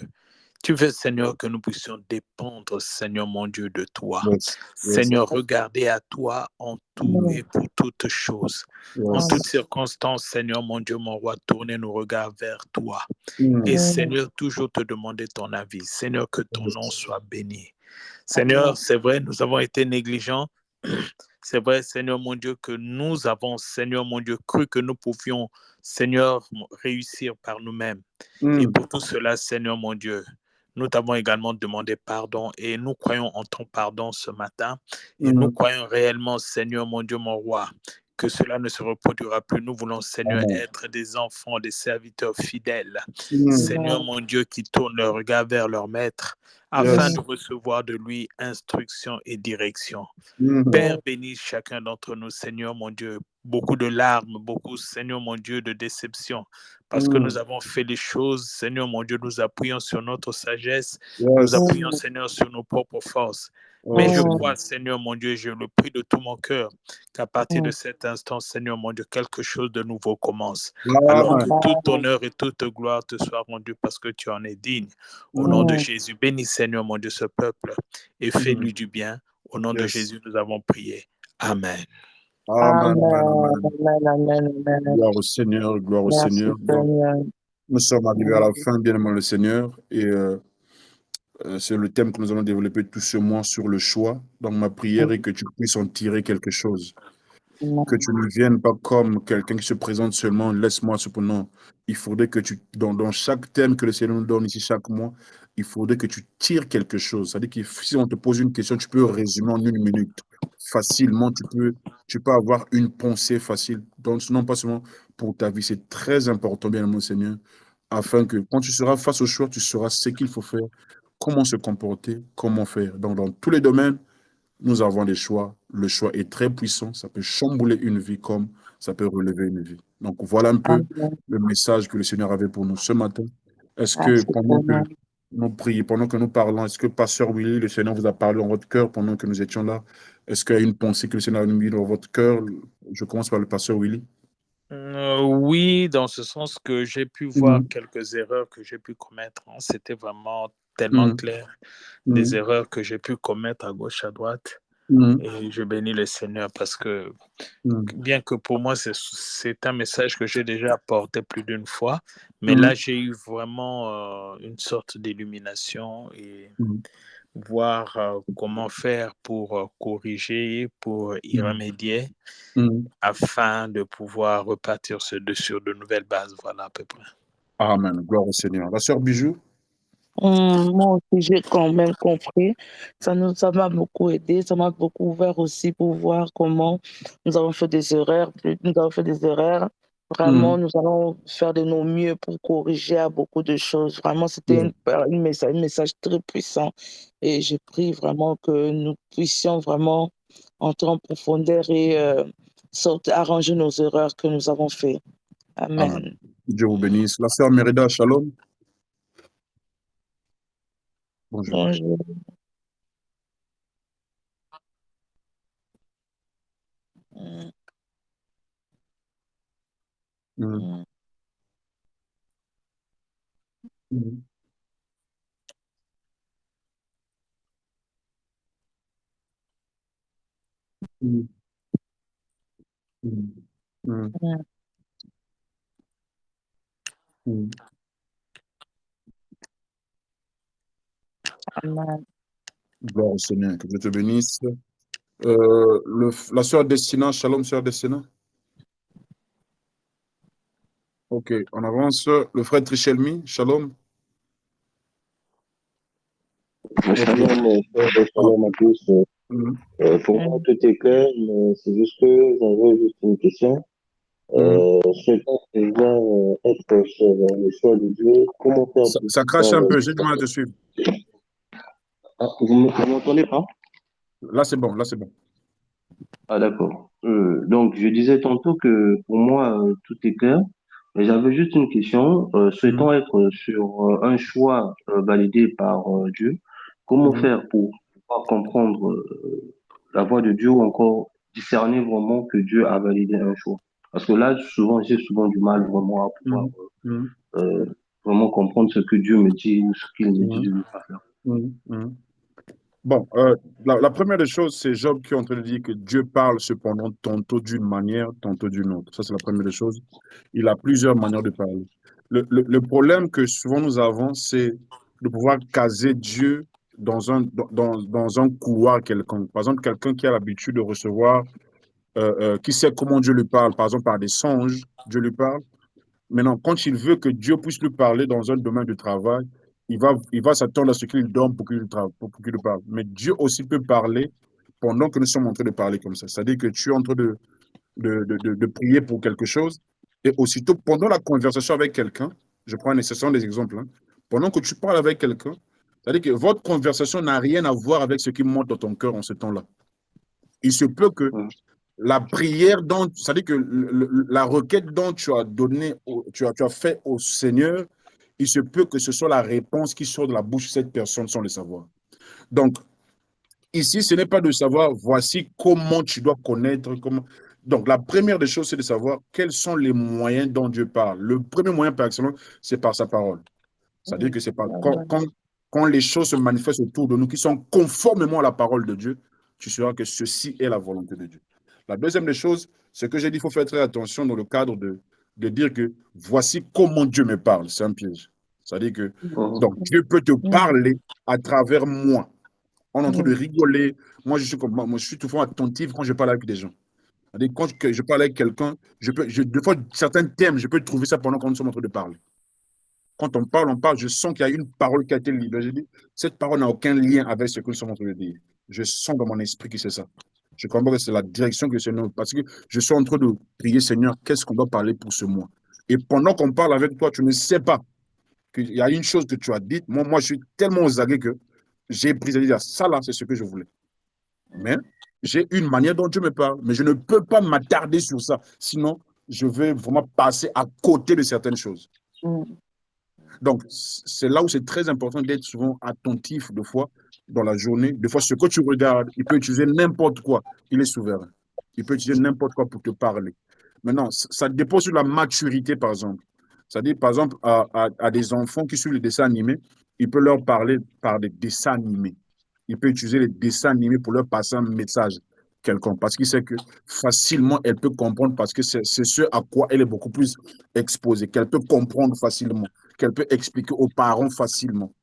Tu veux, Seigneur, que nous puissions dépendre, Seigneur mon Dieu, de toi. Yes. Seigneur, regarder à toi en tout et pour toutes choses. En Yes. toutes circonstances, Seigneur mon Dieu, mon roi, tourner nos regards vers toi. Mm. Et Seigneur, toujours te demander ton avis. Seigneur, que ton nom soit béni. Seigneur, c'est vrai, nous avons été négligents. C'est vrai, Seigneur mon Dieu, que nous avons, Seigneur mon Dieu, cru que nous pouvions, Seigneur, réussir par nous-mêmes. Et pour tout cela, Seigneur mon Dieu, nous t'avons également demandé pardon et nous croyons en ton pardon ce matin. Et nous croyons réellement, Seigneur mon Dieu, mon roi, que cela ne se reproduira plus. Nous voulons, Seigneur, être des enfants, des serviteurs fidèles. Seigneur mon Dieu, qui tournent leur regard vers leur maître afin de recevoir de lui instruction et direction. Père, bénis chacun d'entre nous, Seigneur mon Dieu. Beaucoup de larmes, beaucoup, Seigneur mon Dieu, de déception. Parce que nous avons fait les choses, Seigneur mon Dieu, nous appuyons sur notre sagesse, nous appuyons, Seigneur, sur nos propres forces. Mais je crois, Seigneur mon Dieu, je le prie de tout mon cœur, qu'à partir de cet instant, Seigneur mon Dieu, quelque chose de nouveau commence. Alors que tout honneur et toute gloire te soit rendue parce que tu en es digne. Au nom de Jésus, bénis, Seigneur mon Dieu, ce peuple et fais-lui du bien. Au nom de Jésus, nous avons prié. Amen. Amen. Amen. Gloire au Seigneur, gloire au Merci, Seigneur. Seigneur. Nous sommes arrivés à la fin, bien aimé le Seigneur, et c'est le thème que nous allons développer tout ce mois sur le choix. Donc ma prière est que tu puisses en tirer quelque chose. Que tu ne viennes pas comme quelqu'un qui se présente seulement, laisse-moi cependant. Il faudrait que tu, dans chaque thème que le Seigneur nous donne ici chaque mois, il faudrait que tu tires quelque chose. C'est-à-dire que si on te pose une question, tu peux résumer en 1 minute. Facilement, tu peux avoir une pensée facile. Donc, non pas seulement pour ta vie, c'est très important, bien mon Seigneur, afin que quand tu seras face au choix, tu sauras ce qu'il faut faire, comment se comporter, comment faire. Donc, dans tous les domaines, nous avons des choix. Le choix est très puissant. Ça peut chambouler une vie comme ça peut relever une vie. Donc, voilà un peu le message que le Seigneur avait pour nous ce matin. Est-ce que pendant que nous prions, pendant que nous parlons, est-ce que Pasteur Willy, le Seigneur vous a parlé dans votre cœur pendant que nous étions là? Est-ce qu'il y a une pensée que le Seigneur a mis dans votre cœur? Je commence par le Pasteur Willy. Oui, dans ce sens que j'ai pu voir quelques erreurs que j'ai pu commettre. C'était vraiment tellement clair. Des erreurs que j'ai pu commettre à gauche, à droite. Et je bénis le Seigneur parce que, bien que pour moi, c'est un message que j'ai déjà apporté plus d'une fois, mais là, j'ai eu vraiment une sorte d'illumination et voir comment faire pour corriger, pour y remédier, afin de pouvoir repartir sur de nouvelles bases. Voilà à peu près. Amen. Gloire au Seigneur. La sœur Bijou? Moi aussi, j'ai quand même compris. Ça m'a beaucoup aidé. Ça m'a beaucoup ouvert aussi pour voir comment nous avons fait des erreurs. Nous avons fait des erreurs. Vraiment, nous allons faire de nos mieux pour corriger à beaucoup de choses. Vraiment, c'était un message très puissant. Et je prie vraiment que nous puissions vraiment entrer en profondeur et arranger nos erreurs que nous avons faites. Amen. Amen. Dieu vous bénisse. La sœur Mérida, shalom. Bonjour. Bonjour. Amen. Gloire au Seigneur, que Dieu te bénisse. La sœur Destina, shalom, sœur Destina. Ok, on avance. Le frère Trichelmi, shalom. Shalom, shalom à tous. Pour moi, tout est clair, mais c'est juste que j'avais juste une question. Souhaitant déjà être sur le choix de Dieu, comment faire pour Ça crache un peu, j'ai du mal à te suivre. Ah, vous m'entendez pas? Là, c'est bon, là, c'est bon. Ah, d'accord. Donc, je disais tantôt que pour moi, tout est clair, mais j'avais juste une question. Souhaitant être sur un choix validé par Dieu, comment faire pour pouvoir comprendre la voix de Dieu ou encore discerner vraiment que Dieu a validé un choix? Parce que là, souvent, j'ai souvent du mal vraiment à pouvoir vraiment comprendre ce que Dieu me dit ou ce qu'il me dit Mhm. de ne pas faire. Mhm. Bon, la première des choses, c'est Job qui est en train de dire que Dieu parle cependant tantôt d'une manière, tantôt d'une autre. Ça, c'est la première des choses. Il a plusieurs manières de parler. Le problème que souvent nous avons, c'est de pouvoir caser Dieu dans un couloir quelconque. Par exemple, quelqu'un qui a l'habitude de recevoir, qui sait comment Dieu lui parle, par exemple par des songes, Dieu lui parle. Maintenant, quand il veut que Dieu puisse lui parler dans un domaine de travail, il va s'attendre à ce qu'il dorme pour pour qu'il lui parle. Mais Dieu aussi peut parler pendant que nous sommes en train de parler comme ça. C'est-à-dire que tu es en train de prier pour quelque chose et aussitôt pendant la conversation avec quelqu'un, je prends nécessairement des exemples, hein, pendant que tu parles avec quelqu'un, c'est-à-dire que votre conversation n'a rien à voir avec ce qui monte dans ton cœur en ce temps-là. Il se peut que Mhm. la prière dont, c'est-à-dire que la requête dont tu as donné, tu as fait au Seigneur, il se peut que ce soit la réponse qui sort de la bouche de cette personne sans le savoir. Donc, ici, ce n'est pas de savoir, voici comment tu dois connaître, comment. Donc, la première des choses, c'est de savoir quels sont les moyens dont Dieu parle. Le premier moyen par excellence, c'est par sa parole. C'est-à-dire que c'est pas quand les choses se manifestent autour de nous qui sont conformément à la parole de Dieu, tu sauras que ceci est la volonté de Dieu. La deuxième des choses, c'est que j'ai dit, il faut faire très attention dans le cadre de dire que voici comment Dieu me parle. C'est un piège. C'est-à-dire que Mhm. donc Dieu peut te parler à travers moi. On est en train de rigoler. Moi, je suis toujours attentif quand je parle avec des gens. C'est-à-dire, quand je parle avec quelqu'un, des fois, certains thèmes, je peux trouver ça pendant qu'on nous sommes en train de parler. Quand on parle, je sens qu'il y a une parole qui a été libérée. Je dis, cette parole n'a aucun lien avec ce que nous sommes en train de dire. Je sens dans mon esprit que c'est ça. Je comprends que c'est la direction que le Seigneur, parce que je suis en train de prier, Seigneur, qu'est-ce qu'on doit parler pour ce mois? Et pendant qu'on parle avec toi, tu ne sais pas qu'il y a une chose que tu as dite. Moi, je suis tellement aux aguets que j'ai pris à dire, ça là, c'est ce que je voulais. Mais j'ai une manière dont Dieu me parle, mais je ne peux pas m'attarder sur ça. Sinon, je vais vraiment passer à côté de certaines choses. Donc, c'est là où c'est très important d'être souvent attentif, de fois, dans la journée. Des fois, ce que tu regardes, il peut utiliser n'importe quoi. Il est souverain. Il peut utiliser n'importe quoi pour te parler. Maintenant, ça dépend sur la maturité, par exemple. C'est-à-dire, par exemple, à des enfants qui suivent les dessins animés, il peut leur parler par des dessins animés. Il peut utiliser les dessins animés pour leur passer un message quelconque, parce qu'il sait que facilement, elle peut comprendre, parce que c'est ce à quoi elle est beaucoup plus exposée, qu'elle peut comprendre facilement, qu'elle peut expliquer aux parents facilement.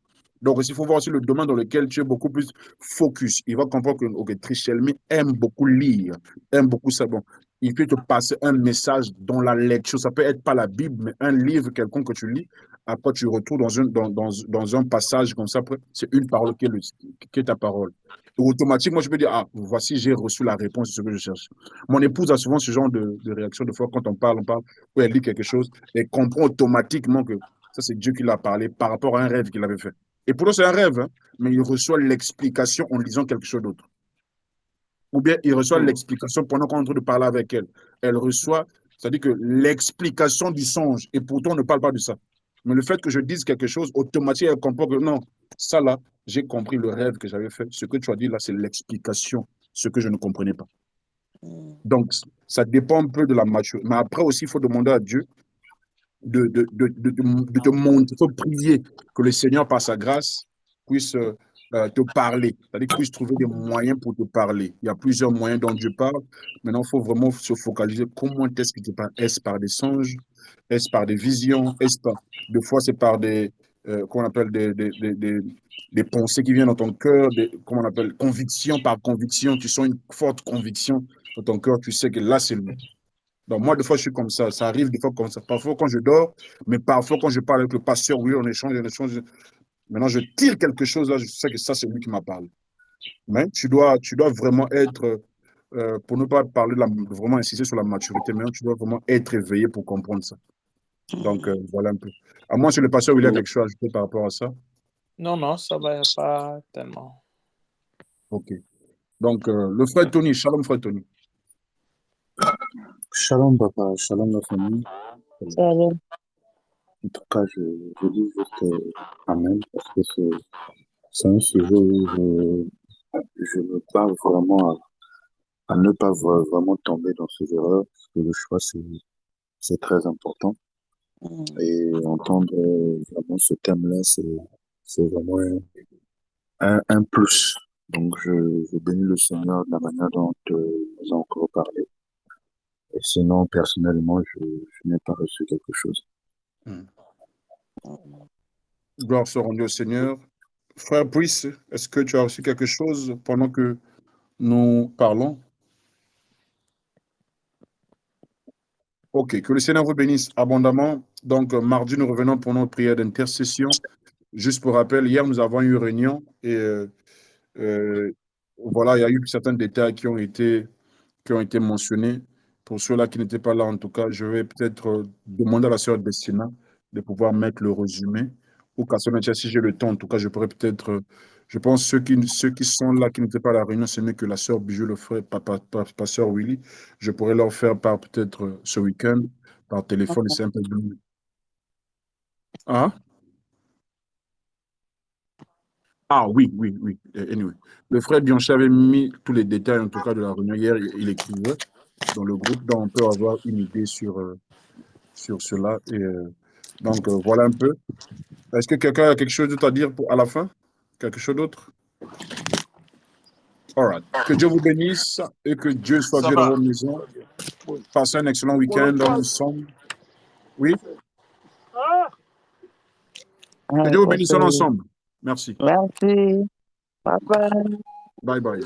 Donc, il faut voir aussi le domaine dans lequel tu es beaucoup plus focus. Il va comprendre que okay, Trichelmi aime beaucoup lire, aime beaucoup ça. Bon, il peut te passer un message dans la lecture. Ça peut être pas la Bible, mais un livre quelconque que tu lis. Après, tu retournes dans un passage comme ça. Après, c'est une parole qui est ta parole. Et automatiquement, je peux dire, ah, voici, j'ai reçu la réponse de ce que je cherche. Mon épouse a souvent ce genre de réaction. De fois, quand on parle, où elle lit quelque chose, elle comprend automatiquement que ça, c'est Dieu qui l'a parlé par rapport à un rêve qu'il avait fait. Et pour eux, c'est un rêve, hein, mais il reçoit l'explication en lisant quelque chose d'autre. Ou bien il reçoit Mhm. l'explication pendant qu'on est en train de parler avec elle. Elle reçoit, c'est-à-dire que l'explication du songe, et pourtant on ne parle pas de ça. Mais le fait que je dise quelque chose, automatiquement, elle comprend que non, ça là, j'ai compris le rêve que j'avais fait. Ce que tu as dit là, c'est l'explication, ce que je ne comprenais pas. Donc, ça dépend un peu de la maturité. Mais après aussi, il faut demander à Dieu de te montrer, il faut prier que le Seigneur, par sa grâce, puisse te parler, c'est-à-dire qu'il puisse trouver des moyens pour te parler. Il y a plusieurs moyens dont Dieu parle. Maintenant, il faut vraiment se focaliser. Comment est-ce qu'il te parle? Est-ce par des songes? Est-ce par des visions? Est-ce par... Des fois, c'est par comment on appelle, des pensées qui viennent dans ton cœur, comment on appelle, conviction par conviction. Tu sens une forte conviction dans ton cœur. Tu sais que là, c'est lui. Donc, moi, des fois, je suis comme ça. Ça arrive des fois comme ça. Parfois, quand je dors, mais parfois, quand je parle avec le pasteur, oui, on échange, on échange. Maintenant, je tire quelque chose là, je sais que ça, c'est lui qui m'a parlé. Mais tu dois vraiment être, pour ne pas parler, vraiment insister sur la maturité, mais tu dois vraiment être éveillé pour comprendre ça. Donc, voilà un peu. À moins que le pasteur, il y a quelque chose à ajouter par rapport à ça. Non, non, ça va pas tellement. OK. Donc, le frère Tony, shalom, frère Tony. Shalom, papa, shalom, la famille. Salut. En tout cas, je dis juste Amen parce que c'est un sujet où je me parle vraiment à ne pas vraiment tomber dans ces erreurs parce que le choix, c'est très important. Et entendre vraiment ce thème-là, c'est vraiment un plus. Donc, je bénis le Seigneur de la manière dont nous a encore parlé. Et sinon, personnellement, je n'ai pas reçu quelque chose. Gloire soit rendue au Seigneur. Frère Brice, est-ce que tu as reçu quelque chose pendant que nous parlons? Ok, que le Seigneur vous bénisse abondamment. Donc, mardi, nous revenons pour notre prière d'intercession. Juste pour rappel, hier, nous avons eu une réunion et voilà, il y a eu certains détails qui ont été mentionnés. Pour ceux-là qui n'étaient pas là, en tout cas, je vais peut-être demander à la sœur Destina de pouvoir mettre le résumé. Ou qu'à son entier, si j'ai le temps, en tout cas, je pourrais peut-être. Je pense ceux qui sont là, qui n'étaient pas à la réunion, c'est mieux que la sœur Bijou le ferait, pas sœur Willy. Je pourrais leur faire part peut-être ce week-end, par téléphone, et c'est un peu de... Ah? Ah oui, oui, oui. Anyway. Le frère Bianchi avait mis tous les détails, en tout cas, de la réunion hier. Il écrivait dans le groupe, donc on peut avoir une idée sur cela. Et, donc, voilà un peu. Est-ce que quelqu'un a quelque chose d'autre à dire à la fin? Quelque chose d'autre? All right. Que Dieu vous bénisse et que Dieu soit Dieu dans vos maisons. Passez un excellent week-end ensemble. Oui? Que Dieu vous bénisse ensemble. Merci. Merci. Bye bye. Bye bye.